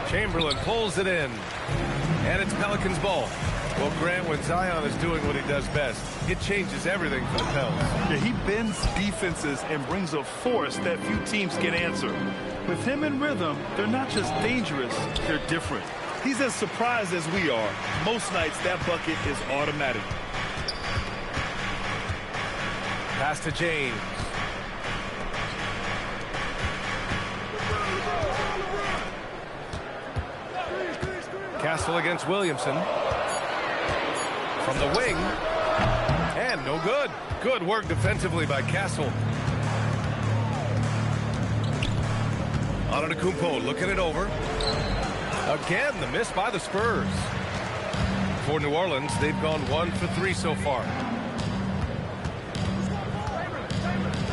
Chamberlain pulls it in. And it's Pelicans ball. Well, Grant, when Zion is doing what he does best, it changes everything for the Pels. Yeah, he bends defenses and brings a force that few teams can answer. With him in rhythm, they're not just dangerous, they're different. He's as surprised as we are. Most nights, that bucket is automatic. Pass to James. Castle against Williamson. From the wing. And no good. Good work defensively by Castle. Antetokounmpo looking it over. Again, the miss by the Spurs. For New Orleans, they've gone 1 for 3 so far.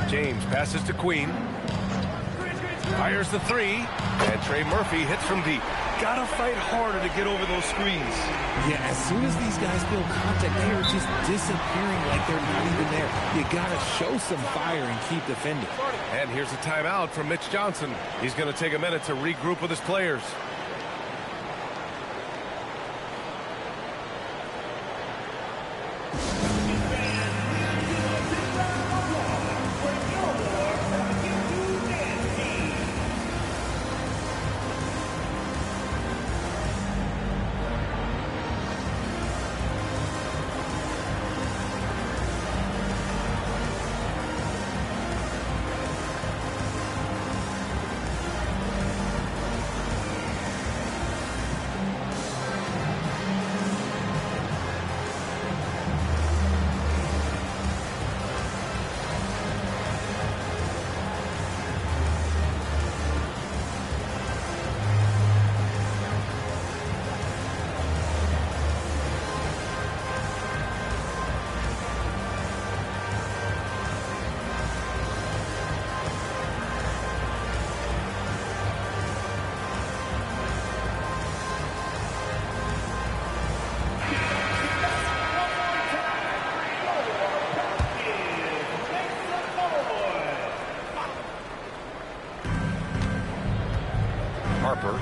James passes to Queen. Fires the 3. And Trey Murphy hits from deep. Gotta fight harder to get over those screens. Yeah, as soon as these guys feel contact, they are just disappearing like they're not even there. You gotta show some fire and keep defending. And here's a timeout from Mitch Johnson. He's going to take a minute to regroup with his players.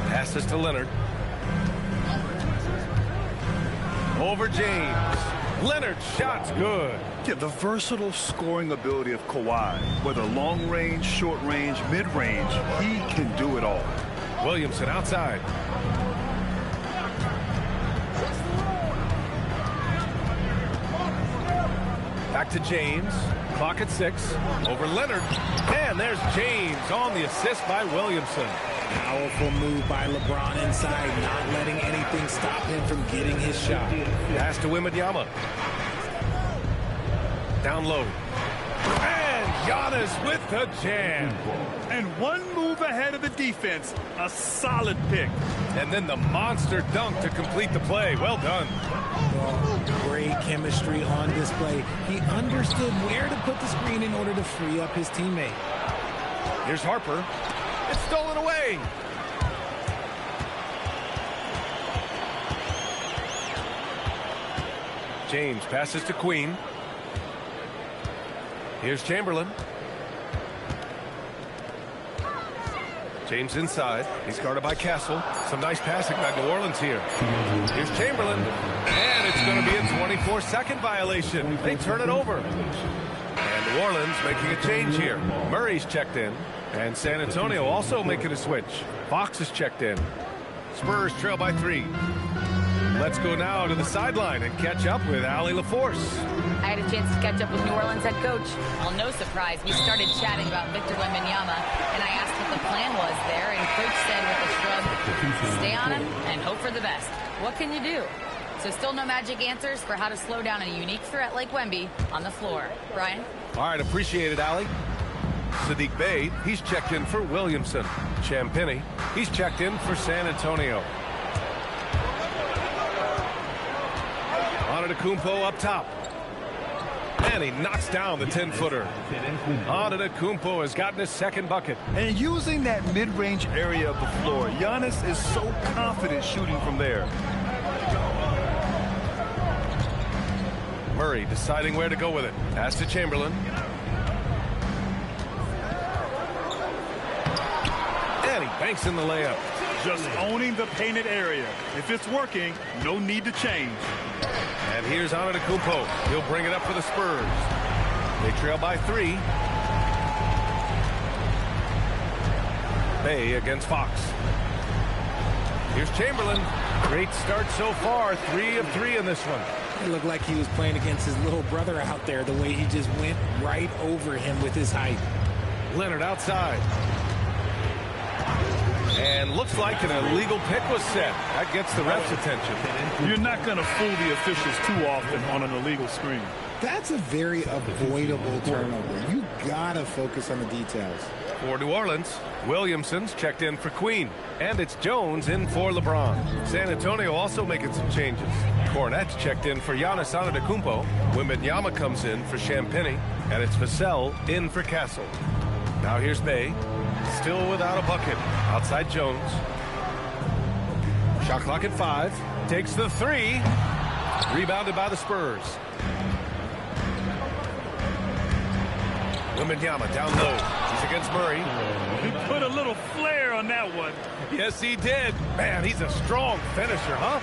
Passes to Leonard. Over James. Leonard shot's good. Yeah, the versatile scoring ability of Kawhi, whether long range, short range, mid range, he can do it all. Williamson outside. Back to James. Clock at 6. Over Leonard. And there's James on the assist by Williamson. Powerful move by LeBron inside, not letting anything stop him from getting his shot. Pass to Wembanyama. Down low. And Giannis with the jam. And one move ahead of the defense. A solid pick. And then the monster dunk to complete the play. Well done. Great chemistry on display. He understood where to put the screen in order to free up his teammate. Here's Harper. It's stolen away. James passes to Queen. Here's Chamberlain. James inside. He's guarded by Castle. Some nice passing by New Orleans here. Here's Chamberlain. And it's going to be a 24-second violation. They turn it over. And New Orleans making a change here. Murray's checked in. And San Antonio also making a switch. Fox is checked in. Spurs trail by 3. Let's go now to the sideline and catch up with Allie LaForce. I had a chance to catch up with New Orleans head coach. Well, no surprise, we started chatting about Victor Wembanyama, and I asked what the plan was there, and coach said with a shrug, stay on him and hope for the best. What can you do? So still no magic answers for how to slow down a unique threat like Wemby on the floor. Brian? All right, appreciate it, Allie. Sadiq Bey, he's checked in for Williamson. Champagny, he's checked in for San Antonio. Antetokounmpo up top. And he knocks down the 10-footer. Antetokounmpo has gotten his second bucket. And using that mid-range area of the floor, Giannis is so confident shooting from there. Murray deciding where to go with it. Pass to Chamberlain. And he banks in the layup. Just owning the painted area. If it's working, no need to change. And here's Antetokounmpo. He'll bring it up for the Spurs. They trail by 3. Bey against Fox. Here's Chamberlain. Great start so far. 3 of 3 in this one. It looked like he was playing against his little brother out there, the way he just went right over him with his height. Leonard outside. And looks like an illegal pick was set. That gets the ref's attention. You're not going to fool the officials too often on an illegal screen. That's a very avoidable turnover. You got to focus on the details. For New Orleans, Williamson's checked in for Queen. And it's Jones in for LeBron. San Antonio also making some changes. Cornette's checked in for Giannis Antetokounmpo. Wembanyama comes in for Champagny. And it's Vassell in for Castle. Now here's Bey. Still without a bucket. Outside Jones. Shot clock at 5. Takes the 3. Rebounded by the Spurs. Wembanyama down low. He's against Murray. He put a little flair on that one. Yes, he did. Man, he's a strong finisher, huh?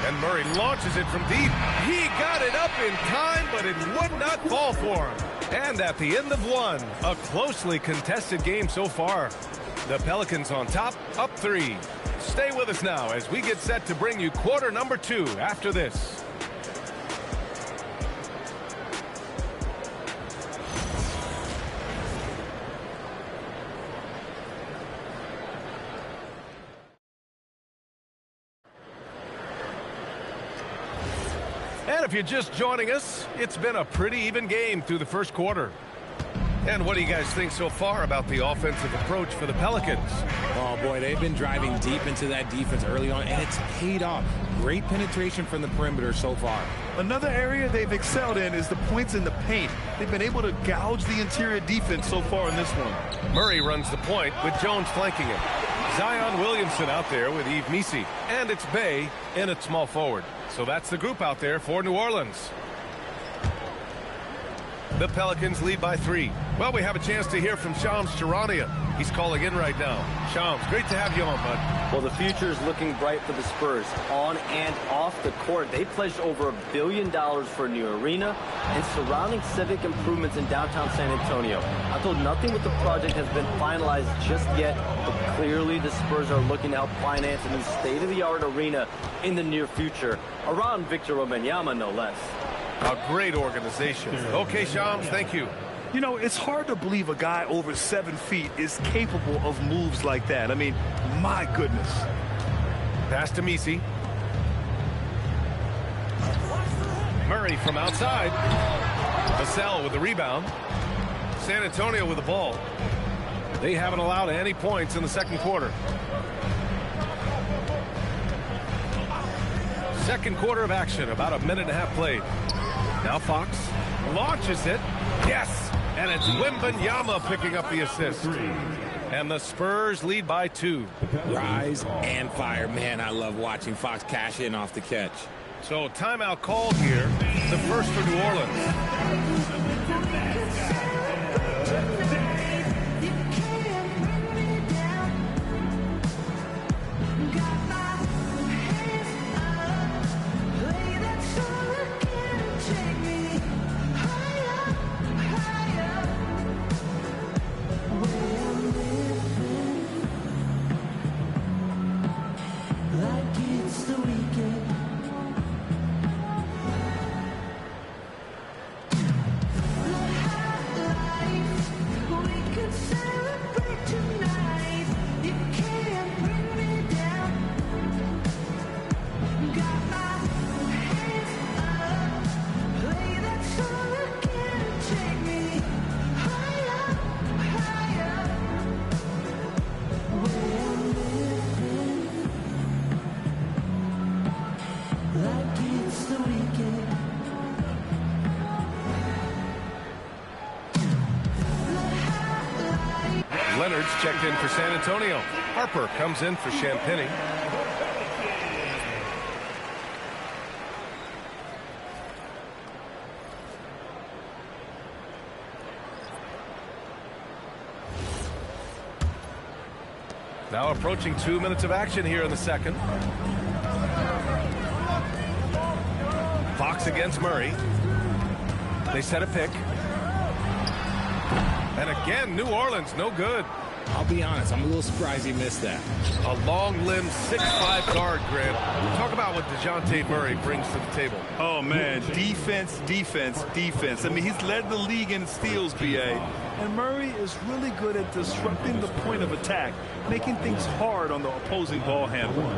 And Murray launches it from deep. He got it up in time, but it would not fall for him. And at the end of 1, a closely contested game so far. The Pelicans on top, up 3. Stay with us now as we get set to bring you quarter number 2 after this. And if you're just joining us, it's been a pretty even game through the first quarter. And what do you guys think so far about the offensive approach for the Pelicans? Oh, boy, they've been driving deep into that defense early on, and it's paid off. Great penetration from the perimeter so far. Another area they've excelled in is the points in the paint. They've been able to gouge the interior defense so far in this one. Murray runs the point with Jones flanking him. Zion Williamson out there with Yves Missi. And it's Bey in at small forward. So that's the group out there for New Orleans. The Pelicans lead by 3. Well, we have a chance to hear from Shams Charania. He's calling in right now. Shams, great to have you on, bud. Well, the future is looking bright for the Spurs. On and off the court, they pledged over $1 billion for a new arena and surrounding civic improvements in downtown San Antonio. I'm told nothing with the project has been finalized just yet, but clearly the Spurs are looking to help finance a new state-of-the-art arena in the near future, around Victor Wembanyama, no less. A great organization. Okay, Shams, thank you. You know, it's hard to believe a guy over 7 feet is capable of moves like that. I mean, my goodness. Pass to Missi. Murray from outside. Vassell with the rebound. San Antonio with the ball. They haven't allowed any points in the second quarter. Second quarter of action, about a minute and a half played. Now Fox launches it. Yes! And it's Wembanyama picking up the assist. And the Spurs lead by 2. Rise and fire. Man, I love watching Fox cash in off the catch. So timeout called here. The first for New Orleans. Leonard's checked in for San Antonio. Harper comes in for Champagny. Now approaching 2 minutes of action here in the second. Fox against Murray. They set a pick. And again, New Orleans, no good. I'll be honest, I'm a little surprised he missed that. A long-limbed 6'5" guard, Grant. Talk about what DeJounte Murray brings to the table. Oh, man, defense, defense, defense. I mean, he's led the league in steals, BA. And Murray is really good at disrupting the point of attack, making things hard on the opposing ball handler.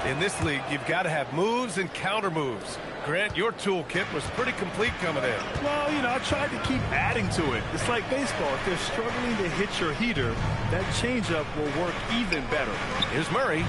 In this league, you've got to have moves and counter moves. Grant, your toolkit was pretty complete coming in. Well, you know, I tried to keep adding to it. It's like baseball. If they're struggling to hit your heater, that changeup will work even better. Here's Murray.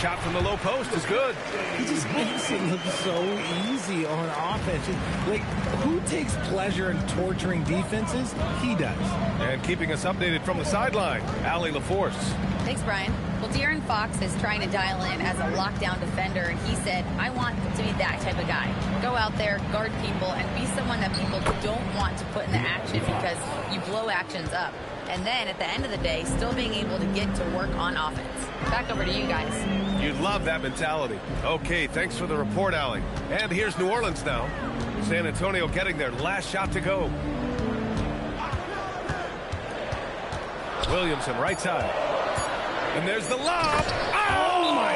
Shot from the low post is good. He just makes it look so easy on offense. Like, who takes pleasure in torturing defenses? He does. And keeping us updated from the sideline, Allie LaForce. Thanks, Brian. Well, De'Aaron Fox is trying to dial in as a lockdown defender, and he said, I want to be that type of guy. Go out there, guard people, and be someone that people don't want to put in the action because you blow actions up. And then at the end of the day, still being able to get to work on offense. Back over to you guys. You'd love that mentality. Okay, thanks for the report, Allie. And here's New Orleans now. San Antonio getting their last shot to go. Williamson, right side. And there's the lob. Oh my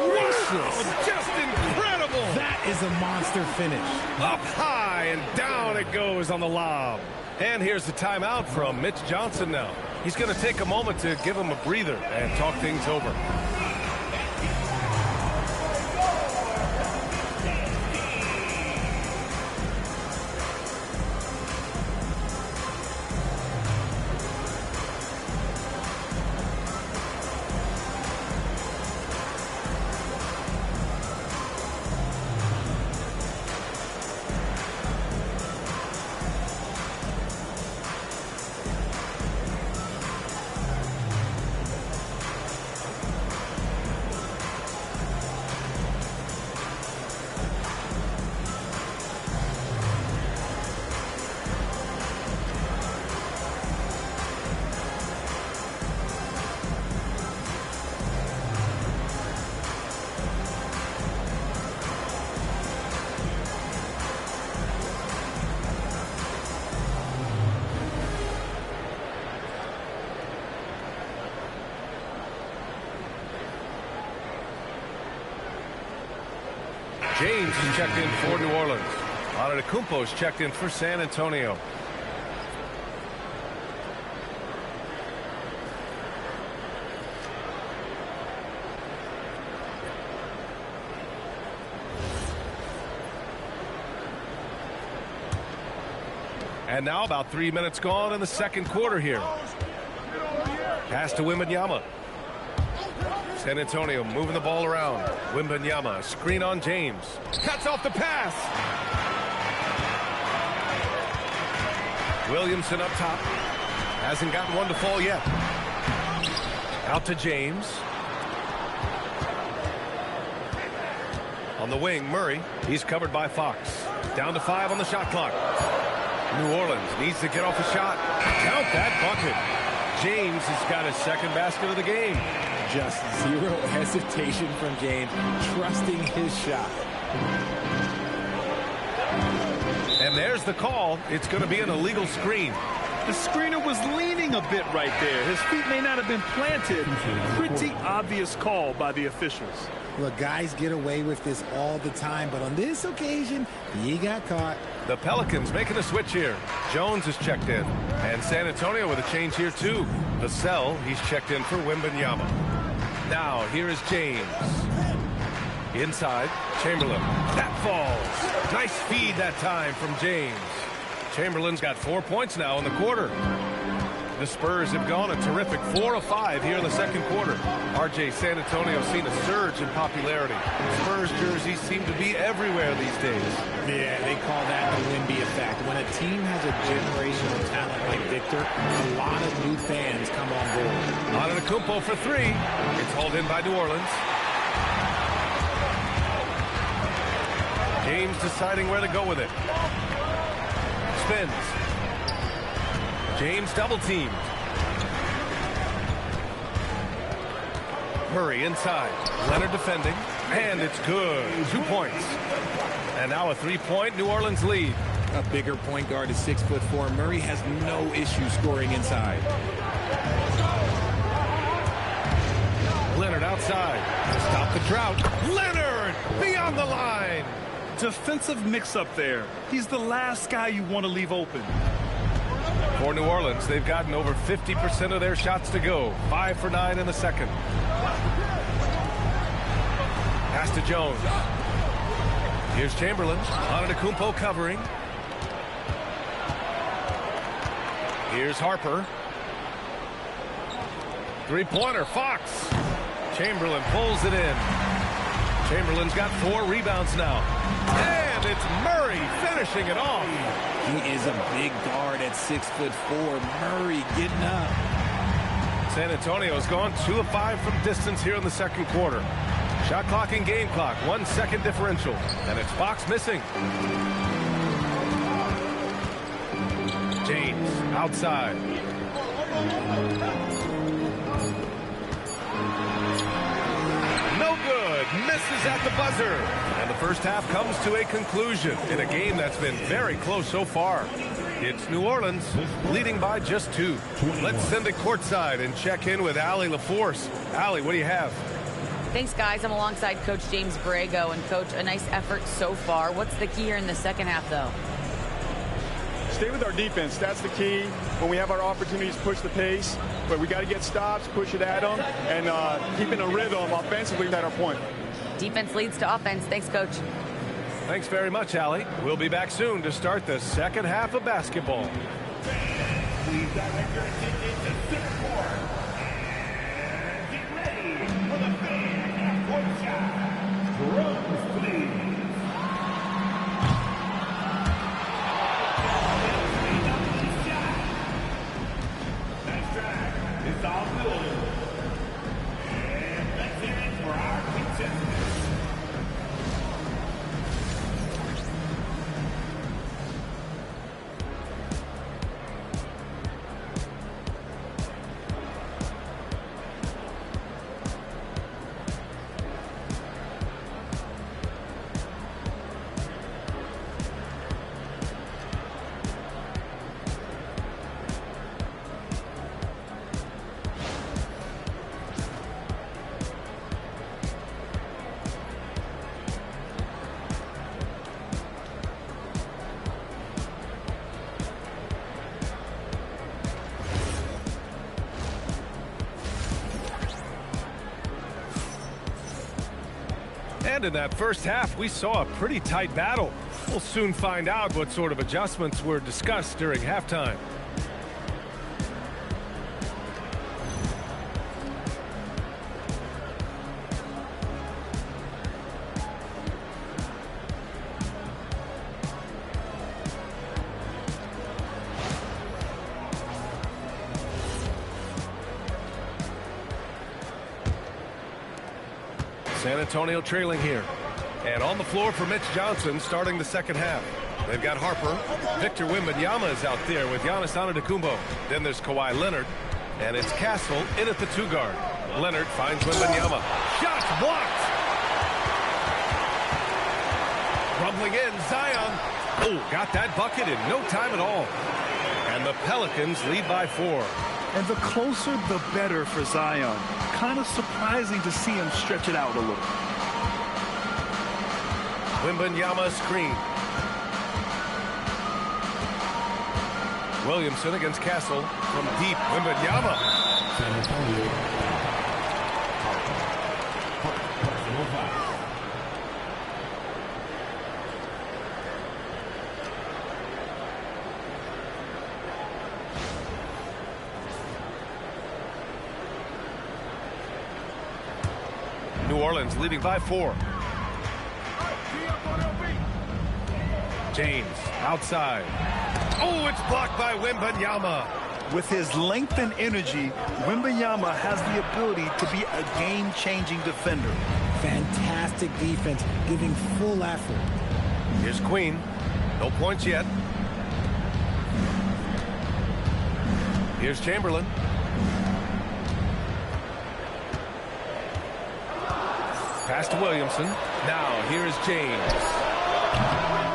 gracious. Just incredible. That is a monster finish. Up high and down it goes on the lob. And here's the timeout from Mitch Johnson now. He's going to take a moment to give him a breather and talk things over. James is checked in for New Orleans. Antetokounmpo is checked in for San Antonio. And now about 3 minutes gone in the second quarter here. Pass to Wembanyama. San Antonio moving the ball around. Wembanyama, screen on James. Cuts off the pass. Williamson up top. Hasn't gotten one to fall yet. Out to James. On the wing, Murray. He's covered by Fox. Down to 5 on the shot clock. New Orleans needs to get off a shot. Count that bucket. James has got his second basket of the game. Just zero hesitation from James, trusting his shot. And there's the call. It's going to be an illegal screen. The screener was leaning a bit right there. His feet may not have been planted. Pretty obvious call by the officials. Look, guys get away with this all the time, but on this occasion, he got caught. The Pelicans making a switch here. Jones is checked in. And San Antonio with a change here, too. Vassell, he's checked in for Wembanyama. Now, here is James. Inside, Chamberlain. That falls. Nice feed that time from James. Chamberlain's got 4 points now in the quarter. The Spurs have gone a terrific 4 of 5 here in the second quarter. RJ, San Antonio's seen a surge in popularity. Spurs jerseys seem to be everywhere these days. Yeah, they call that the Wemby effect. When a team has a generational talent like Victor, a lot of new fans come on board. Antetokounmpo for three. It's hauled in by New Orleans. James deciding where to go with it. Spins. James double teamed. Murray inside. Leonard defending. And it's good. 2 points. And now a 3-point New Orleans lead. A bigger point guard is 6'4". Murray has no issue scoring inside. Leonard outside. Stop the drought. Leonard beyond the line. Defensive mix-up there. He's the last guy you want to leave open. For New Orleans, they've gotten over 50% of their shots to go. 5 for 9 in the second. Pass to Jones. Here's Chamberlain. Antetokounmpo covering. Here's Harper. Three-pointer, Fox. Chamberlain pulls it in. Chamberlain's got 4 rebounds now. And it's Murray finishing it off. He is a big guard at 6'4". Murray getting up. San Antonio's gone 2 of 5 from distance here in the second quarter. Shot clock and game clock, 1 second differential. And it's Fox missing. James outside. No good. Misses at the buzzer. And the first half comes to a conclusion in a game that's been very close so far. It's New Orleans leading by just 2. Let's send it courtside and check in with Allie LaForce. Allie, what do you have? Thanks, guys. I'm alongside Coach James Borrego. And, Coach, a nice effort so far. What's the key here in the second half, though? Stay with our defense. That's the key. When we have our opportunities, push the pace. But we got to get stops, push it at them, and keeping a rhythm offensively at our point. Defense leads to offense. Thanks, Coach. Thanks very much, Allie. We'll be back soon to start the second half of basketball. Please direct your attention to center court and get ready for the fan half-court shot. Drums, please. Nice drive. It's all good. And let's hear it for our contestants. And in that first half, we saw a pretty tight battle. We'll soon find out what sort of adjustments were discussed during halftime. San Antonio trailing here. And on the floor for Mitch Johnson starting the second half. They've got Harper. Victor Wembanyama is out there with Giannis Antetokounmpo. Then there's Kawhi Leonard. And it's Castle in at the 2 guard. Leonard finds Wembanyama. Shot blocked. Rumbling in, Zion. Oh, got that bucket in no time at all. And the Pelicans lead by 4. And the closer, the better for Zion. Kind of surprising to see him stretch it out a little. Wembanyama screen. Williamson against Castle from deep. Wembanyama. San Antonio. Orleans leading by 4. James outside. Oh, it's blocked by Wembanyama. With his length and energy, Wembanyama has the ability to be a game-changing defender. Fantastic defense, giving full effort. Here's Queen. No points yet. Here's Chamberlain. Pass to Williamson. Now here's James.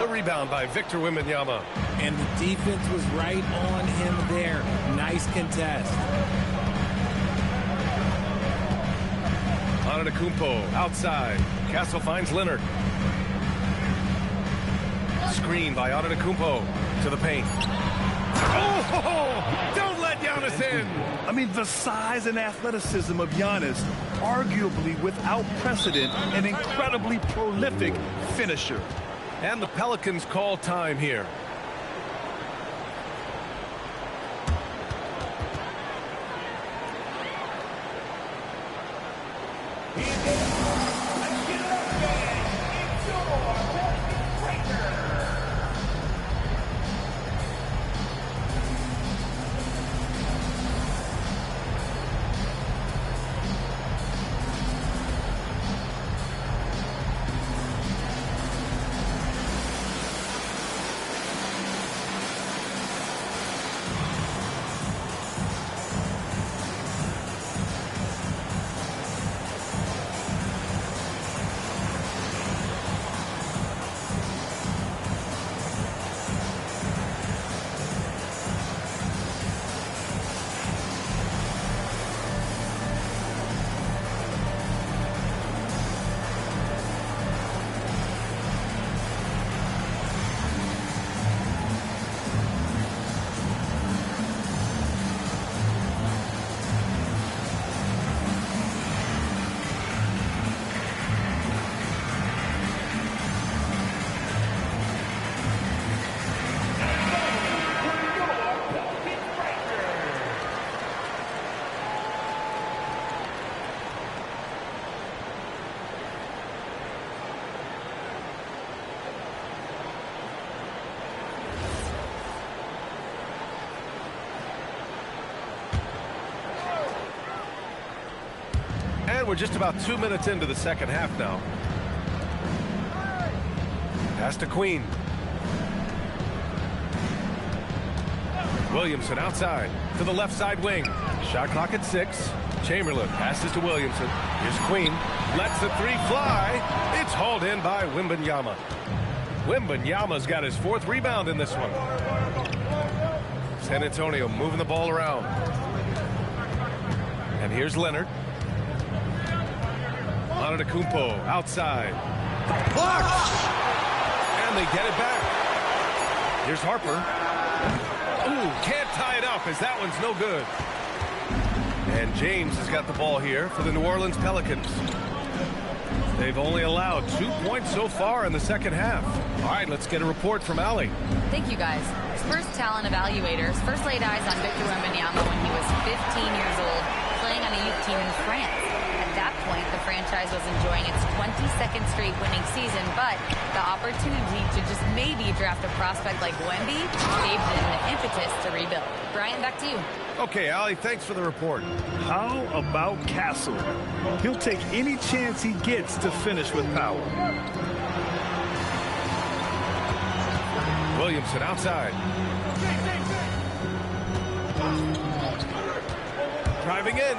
The rebound by Victor Wembanyama. And the defense was right on him there. Nice contest. Antetokounmpo outside. Castle finds Leonard. Screen by Antetokounmpo to the paint. Oh, don't let Giannis in. I mean, the size and athleticism of Giannis, arguably without precedent, an incredibly prolific finisher. And the Pelicans call time here. And we're just about 2 minutes into the second half now. Pass to Queen. Williamson outside to the left side wing. Shot clock at 6. Chamberlain passes to Williamson. Here's Queen. Lets the three fly. It's hauled in by Wembanyama. Wembanyama's got his 4th rebound in this one. San Antonio moving the ball around. And here's Leonard. Antetokounmpo outside. Blocked! And they get it back. Here's Harper. Ooh, can't tie it up as that one's no good. And James has got the ball here for the New Orleans Pelicans. They've only allowed 2 points so far in the second half. All right, let's get a report from Allie. Thank you, guys. Spurs talent evaluators first laid eyes on Victor Wembanyama when he was 15 years old, playing on a youth team in France. At that point, the franchise was enjoying its 22nd straight winning season, but the opportunity to just maybe draft a prospect like Wemby gave them the impetus to rebuild. Brian, back to you. Okay, Allie, thanks for the report. How about Castle? He'll take any chance he gets to finish with power. Williamson outside. Driving in.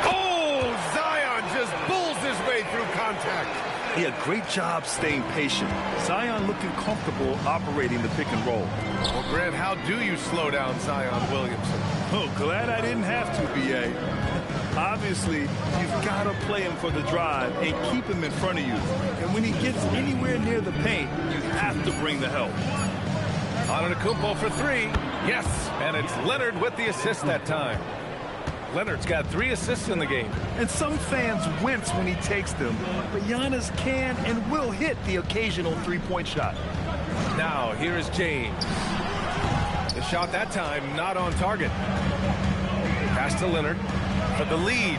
Oh, Zion just bulls his way through contact. He had a great job staying patient. Zion looking comfortable operating the pick and roll. Well, Grant, how do you slow down Zion Williamson? Oh, glad I didn't have to, B.A. Obviously, you've got to play him for the drive and keep him in front of you. And when he gets anywhere near the paint, you have to bring the help. Antetokounmpo for 3. Yes, and it's Leonard with the assist that time. Leonard's got 3 assists in the game. And some fans wince when he takes them, but Giannis can and will hit the occasional three-point shot. Now, here is James. The shot that time not on target. Pass to Leonard for the lead.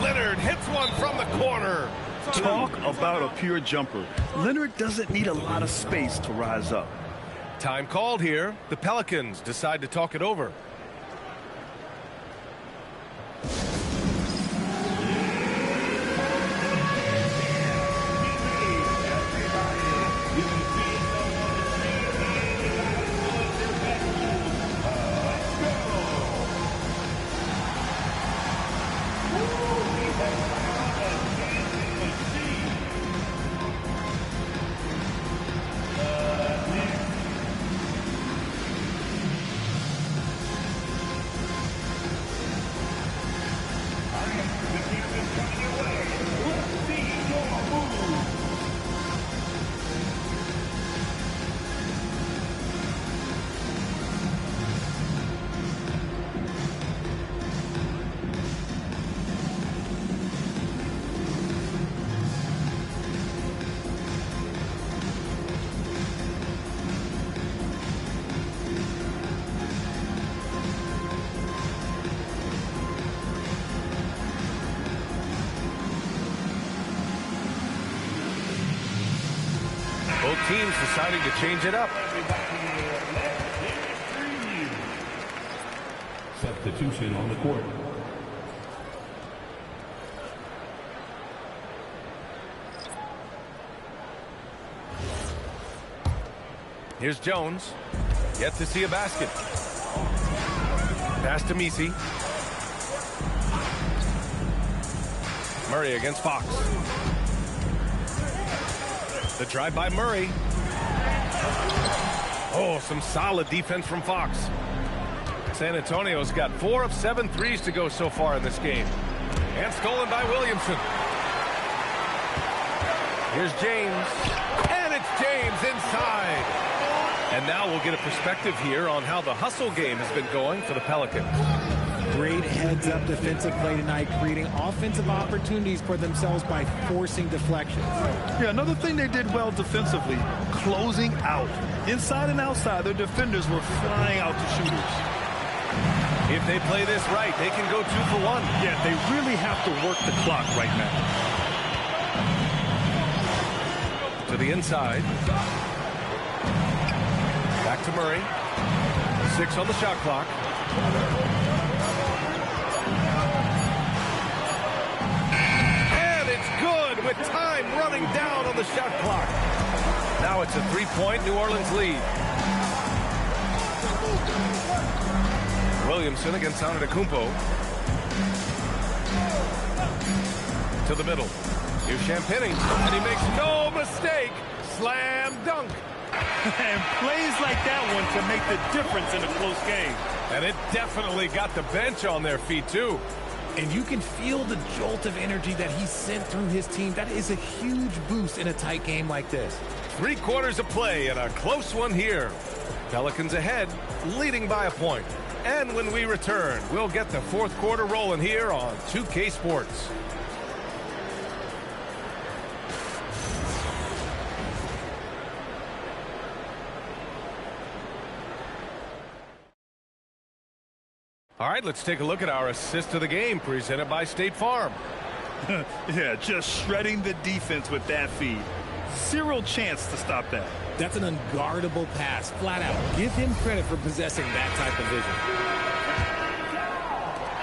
Leonard hits one from the corner. Talk about a pure jumper. Leonard doesn't need a lot of space to rise up. Time called here. The Pelicans decide to talk it over. Both teams deciding to change it up. Substitution on the court. Here's Jones. Yet to see a basket. Pass to Misi. Murray against Fox. The drive by Murray. Oh, some solid defense from Fox. San Antonio's got 4 of 7 threes to go so far in this game. And stolen by Williamson. Here's James. And it's James inside. And now we'll get a perspective here on how the hustle game has been going for the Pelicans. Great heads-up defensive play tonight, creating offensive opportunities for themselves by forcing deflections. Yeah, another thing they did well defensively, closing out. Inside and outside, their defenders were flying out to shooters. If they play this right, they can go 2 for 1. Yeah, they really have to work the clock right now. To the inside. Back to Murray. 6 on the shot clock. With time running down on the shot clock. Now it's a 3-point New Orleans lead. Williamson against Antetokounmpo. To the middle. Here's Champagny, and he makes no mistake. Slam dunk. And plays like that one can make the difference in a close game. And it definitely got the bench on their feet, too. And you can feel the jolt of energy that he sent through his team. That is a huge boost in a tight game like this. 3 quarters of play and a close one here. Pelicans ahead, leading by a point. And when we return, we'll get the 4th quarter rolling here on 2K Sports. All right, let's take a look at our assist of the game presented by State Farm. Yeah, just shredding the defense with that feed. Zero chance to stop that. That's an unguardable pass, flat out. Give him credit for possessing that type of vision.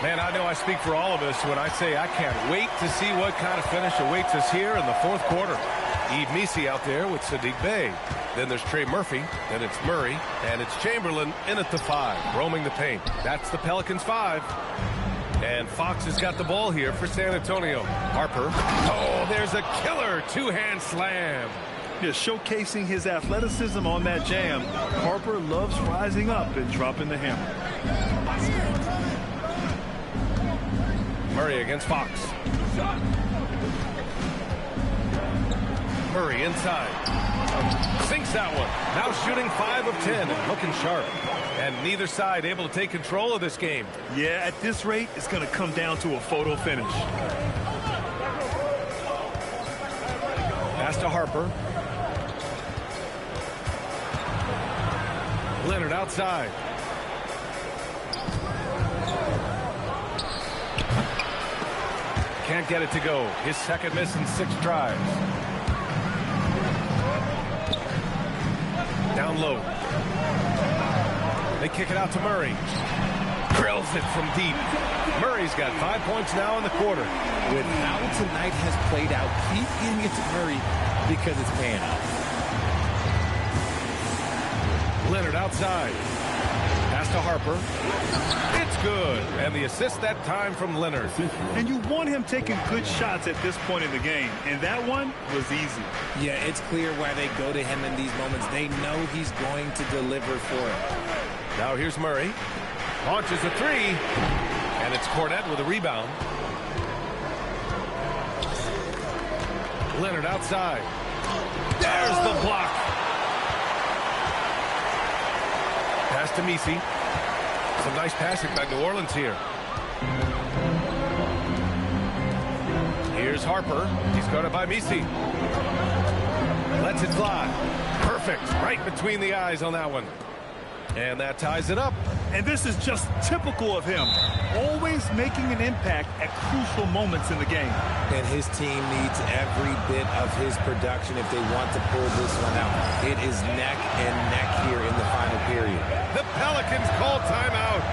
Man, I know I speak for all of us when I say I can't wait to see what kind of finish awaits us here in the 4th quarter. Yves Missi out there with Sadiq Bey. Then there's Trey Murphy. Then it's Murray. And it's Chamberlain in at the 5, roaming the paint. That's the Pelicans 5. And Fox has got the ball here for San Antonio. Harper. Oh, there's a killer 2-hand slam. Yeah, showcasing his athleticism on that jam. Harper loves rising up and dropping the hammer. Murray against Fox. Murray inside. Sinks that one. Now shooting 5 of 10 and looking sharp. And neither side able to take control of this game. Yeah, at this rate, it's going to come down to a photo finish. Pass to Harper. Leonard outside. can't get it to go. His second miss in 6 tries. Down low. They kick it out to Murray. Drills it from deep. Murray's got 5 points now in the quarter. With how tonight has played out, keep getting it to Murray because it's paying off. Leonard outside. Pass to Harper. It's good. And the assist that time from Leonard. And you want him taking good shots at this point in the game. And that one was easy. Yeah, it's clear why they go to him in these moments. They know he's going to deliver for it. Now here's Murray. Launches a 3. And it's Cornette with a rebound. Leonard outside. There's the block. Pass to Misi. Some nice passing by New Orleans here. Here's Harper. He's guarded by Misi. Lets it fly. Perfect. Right between the eyes on that one. And that ties it up. And this is just typical of him. Always making an impact at crucial moments in the game. And his team needs every bit of his production if they want to pull this one out. It is neck and neck here in the final period. The Pelicans call timeout.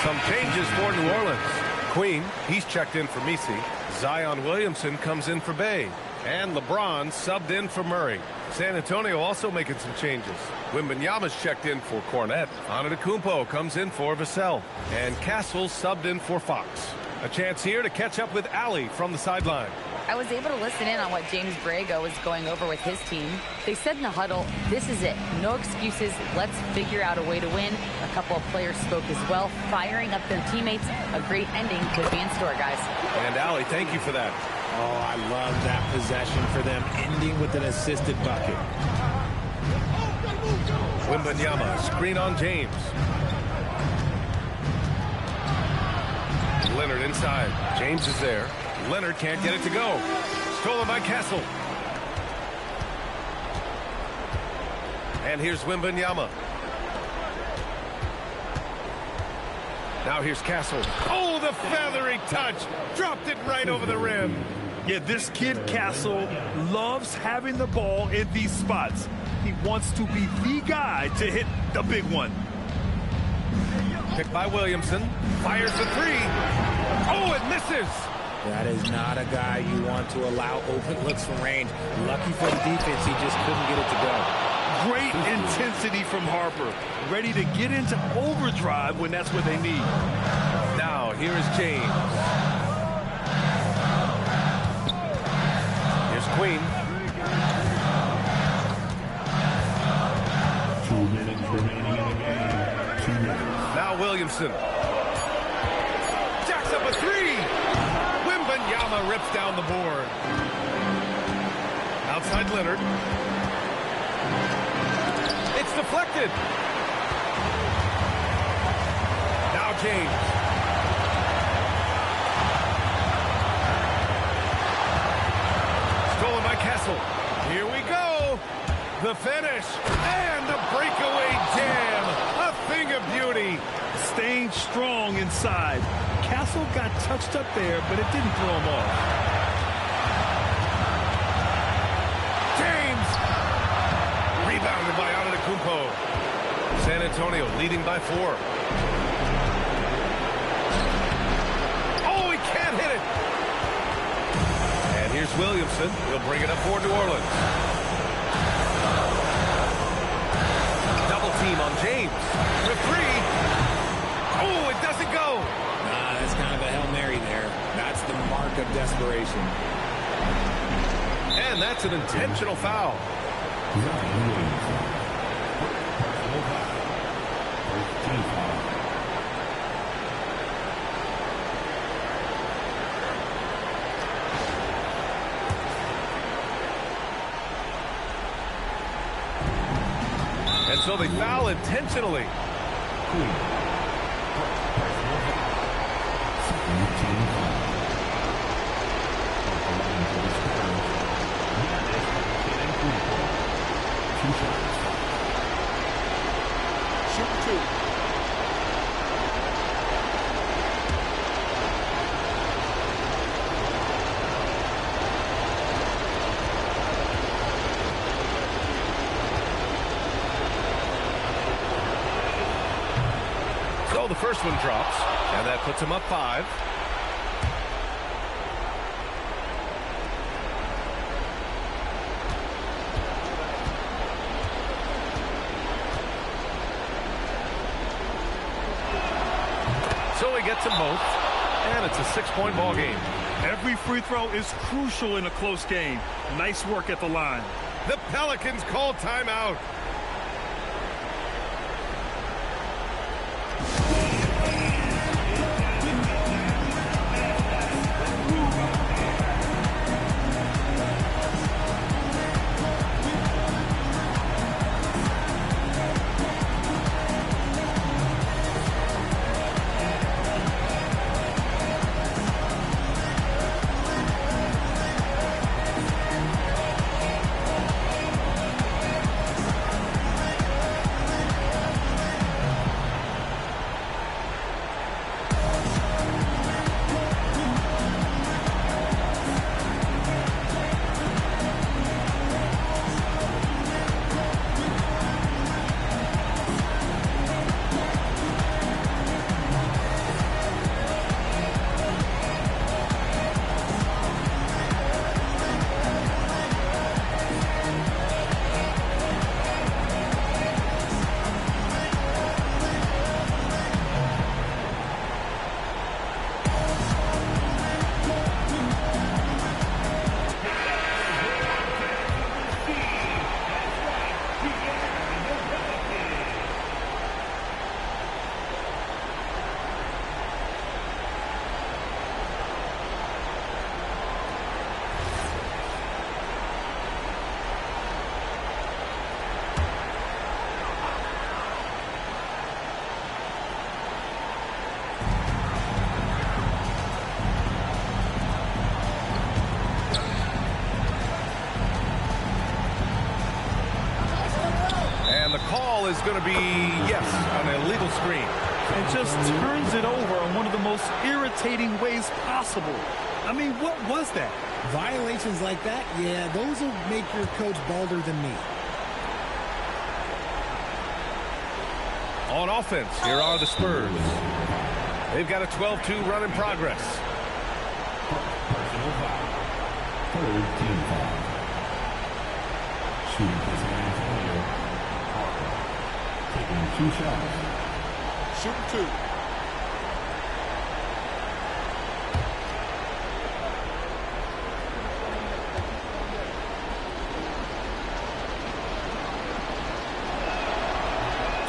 Some changes for New Orleans. Queen, he's checked in for Misi. Zion Williamson comes in for Bay. And LeBron subbed in for Murray. San Antonio also making some changes. Wembanyama's checked in for Cornette. Antetokounmpo comes in for Vassell. And Castle subbed in for Fox. A chance here to catch up with Allie from the sideline. I was able to listen in on what James Borrego was going over with his team. They said in the huddle, this is it. No excuses. Let's figure out a way to win. A couple of players spoke as well, firing up their teammates. A great ending could be in store, guys. And Allie, thank you for that. Oh, I love that possession for them, ending with an assisted bucket. Wembanyama, screen on James. Leonard inside. James is there. Leonard can't get it to go. Stolen by Castle. And here's Wembanyama. Now here's Castle. Oh, the feathery touch. Dropped it right over the rim. Yeah, this kid Castle loves having the ball in these spots. He wants to be the guy to hit the big one. Picked by Williamson. Fires the 3. Oh, it misses. That is not a guy you want to allow open looks from range. Lucky for the defense, he just couldn't get it to go. Great intensity from Harper. Ready to get into overdrive when that's what they need. Now, here is James. Here's Queen. 2 minutes remaining in the game. 2 minutes. Now Williamson. Jacks up a 3. Wembanyama rips down the board. Outside Leonard. It's deflected. Now James. Stolen by Castle. Here we go. The finish. And the breakaway jam. A thing of beauty. Staying strong inside. Castle got touched up there, but it didn't throw him off. James! Rebounded by Antetokounmpo. San Antonio leading by 4. Oh, he can't hit it! Anderson. He'll bring it up for New Orleans. Double team on James. For three. Oh, it doesn't go. That's kind of a Hail Mary there. That's the mark of desperation. And that's an intentional foul. And so they foul intentionally. So the first one drops, and that puts him up 5. So he gets them both, and it's a 6-point ball game. Every free throw is crucial in a close game. Nice work at the line. The Pelicans call timeout. Is going to be, yes, an illegal screen. And just turns it over in one of the most irritating ways possible. I mean, what was that? Violations like that, yeah, those will make your coach balder than me. On offense, here are the Spurs. They've got a 12-2 run in progress. Personal foul. Third team foul. Shooting for San Antonio. Taking 2 shots. Shooting 2.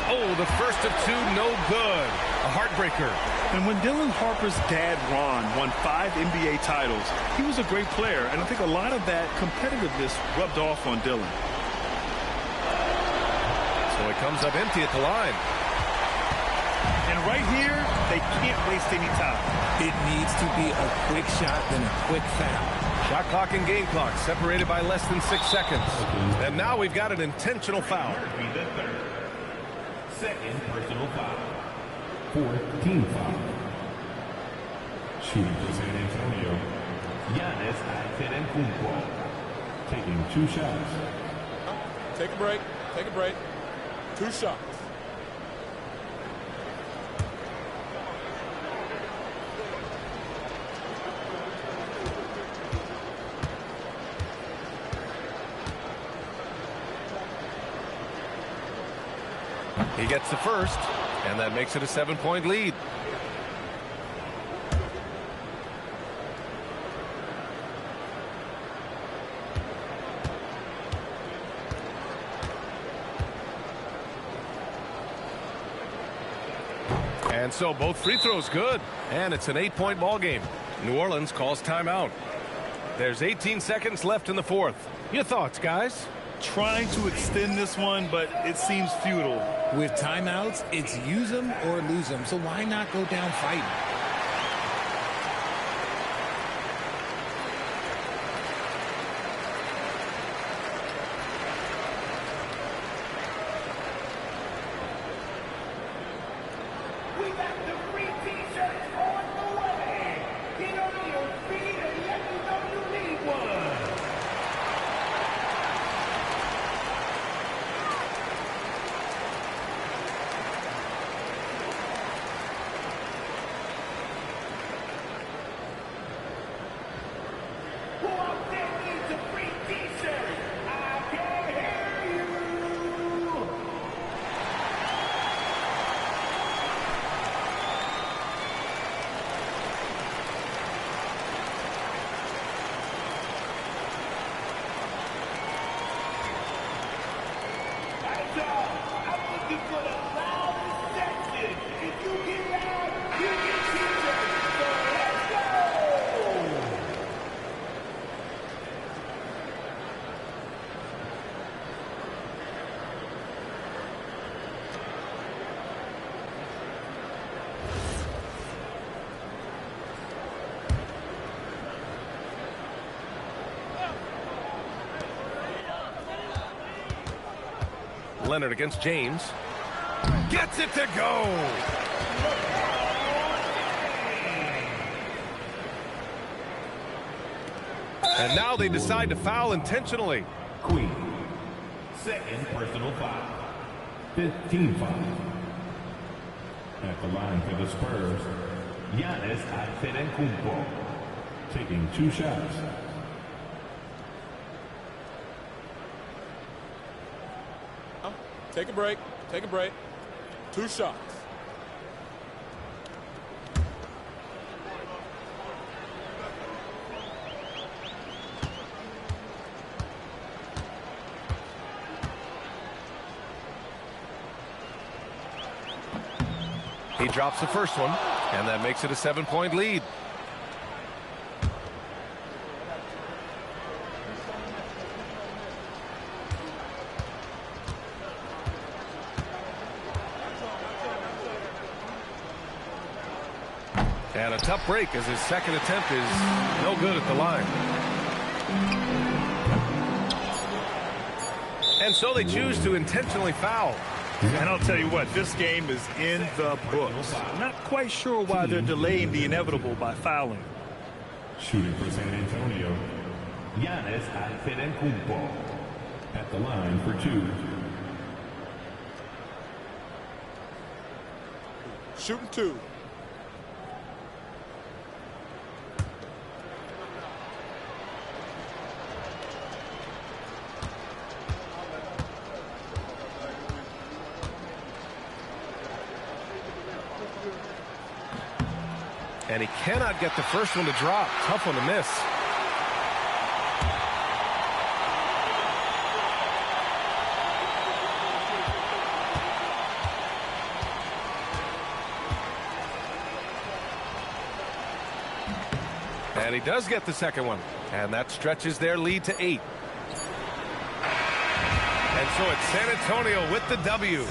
Oh, the first of 2, no good. A heartbreaker. And when Dylan Harper's dad, Ron, won 5 NBA titles, he was a great player, and I think a lot of that competitiveness rubbed off on Dylan. So it comes up empty at the line. And right here, they can't waste any time. It needs to be a quick shot, then a quick foul. Shot clock and game clock separated by less than 6 seconds. And now we've got an intentional foul. Second personal foul. Fourth team foul. Shooting for San Antonio. Giannis Antetokounmpo. Taking 2 shots. Take a break. Take a break. 2 shots. He gets the first, and that makes it a 7-point lead. And so both free throws good, and it's an 8-point ball game. New Orleans calls timeout. There's 18 seconds left in the fourth. Your thoughts, guys? Trying to extend this one, but it seems futile. With timeouts, it's use them or lose them, so why not go down fighting? Leonard against James. Gets it to go. And now they decide to foul intentionally. Queen. Second personal foul. 15 foul. At the line for the Spurs, Giannis Antetokounmpo taking 2 shots. Take a break. Take a break. 2 shots. He drops the first one, and that makes it a 7-point lead. And a tough break as his second attempt is no good at the line. And so they choose to intentionally foul. And I'll tell you what, this game is in the books. Not quite sure why they're delaying the inevitable by fouling. Shooting for San Antonio, Giannis Antetokounmpo at the line for 2. Shooting 2. And he cannot get the first one to drop. Tough one to miss. And he does get the second one. And that stretches their lead to 8. And so it's San Antonio with the W.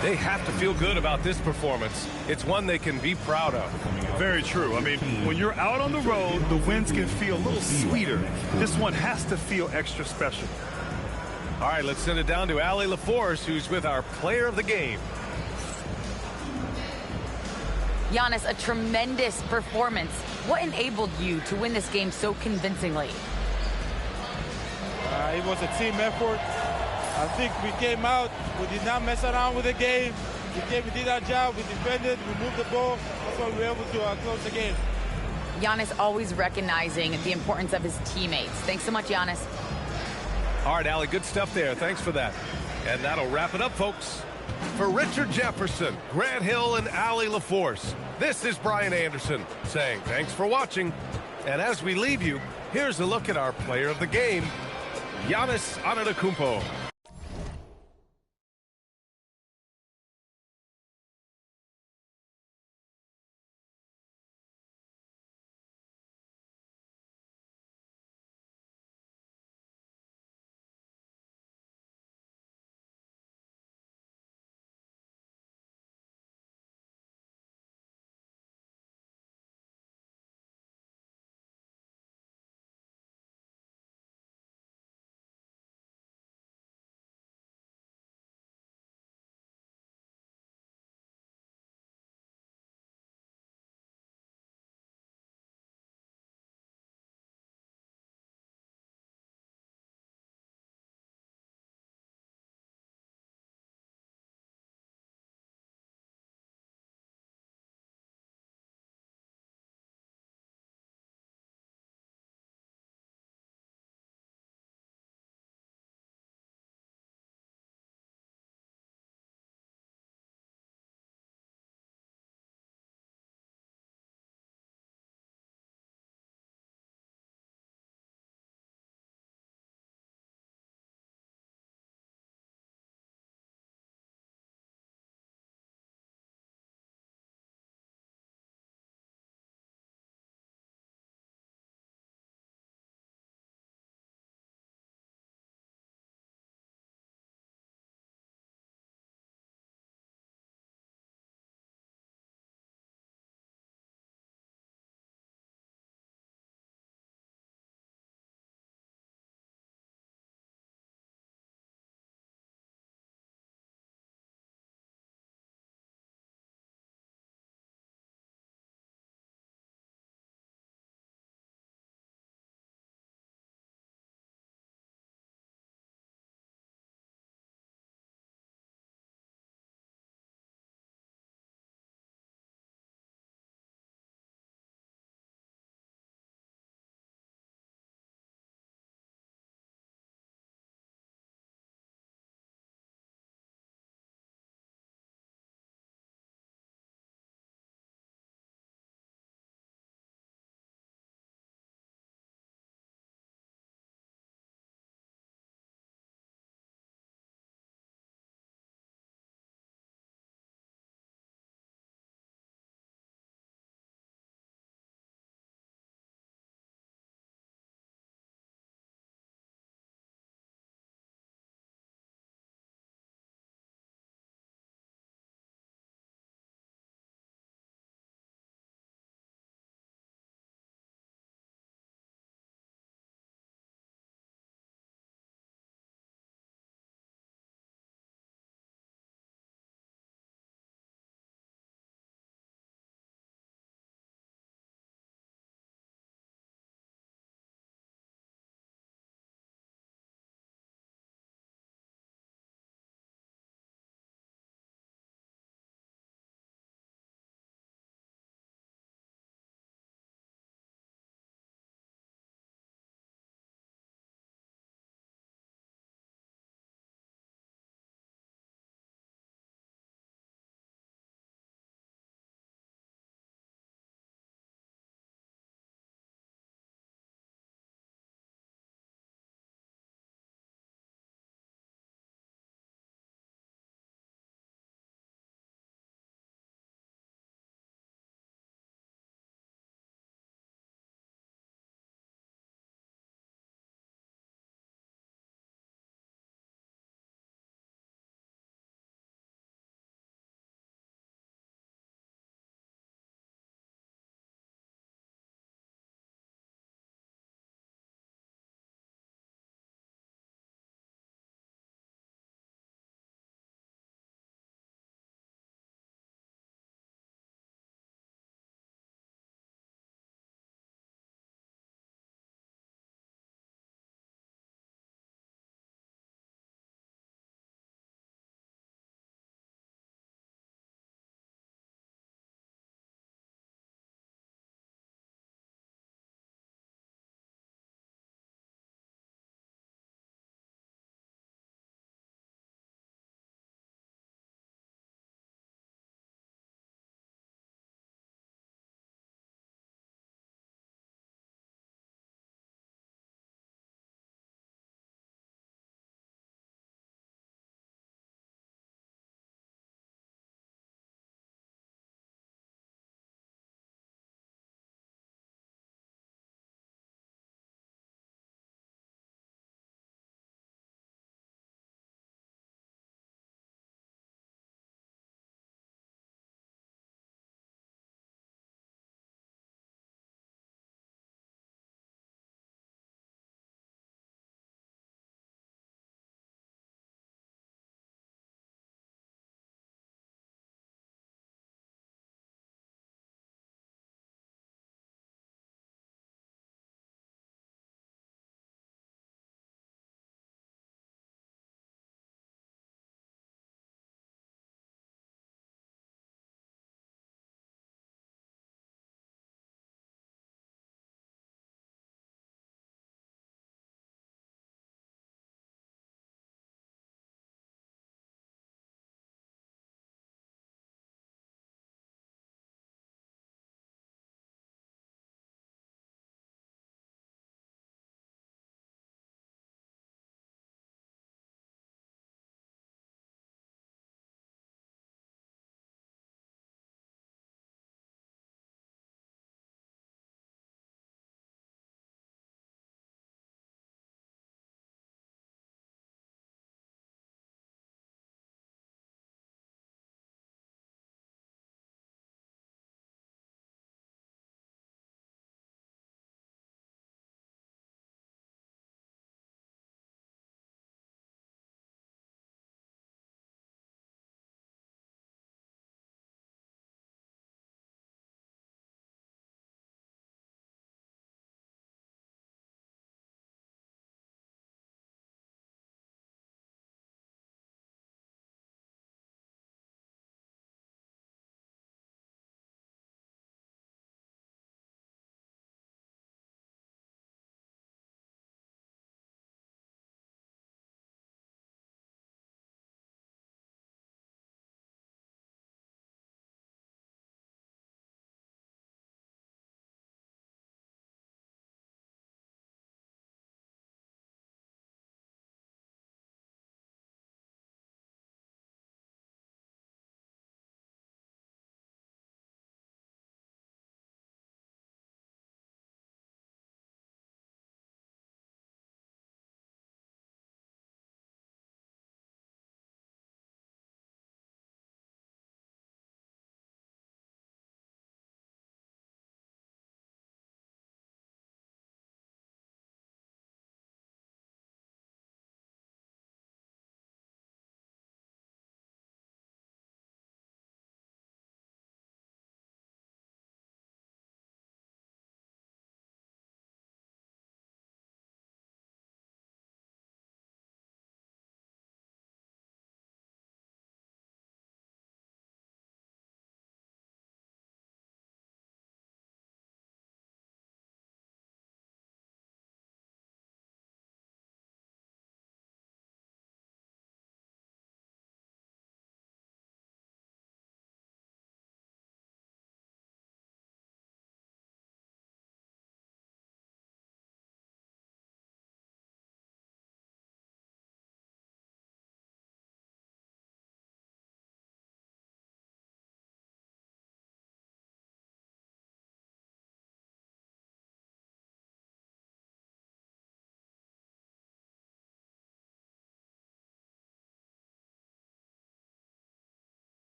They have to feel good about this performance. It's one they can be proud of. Very true. I mean, when you're out on the road, the wins can feel a little sweeter. This one has to feel extra special. All right, let's send it down to Allie LaForce, who's with our player of the game. Giannis, a tremendous performance. What enabled you to win this game so convincingly? It was a team effort. I think we came out, we did not mess around with the game. We did our job, we defended, we moved the ball. That's why we were able to close the game. Giannis always recognizing the importance of his teammates. Thanks so much, Giannis. All right, Allie, good stuff there. Thanks for that. And that'll wrap it up, folks. For Richard Jefferson, Grant Hill, and Allie LaForce, this is Brian Anderson saying thanks for watching. And as we leave you, here's a look at our player of the game, Giannis Antetokounmpo.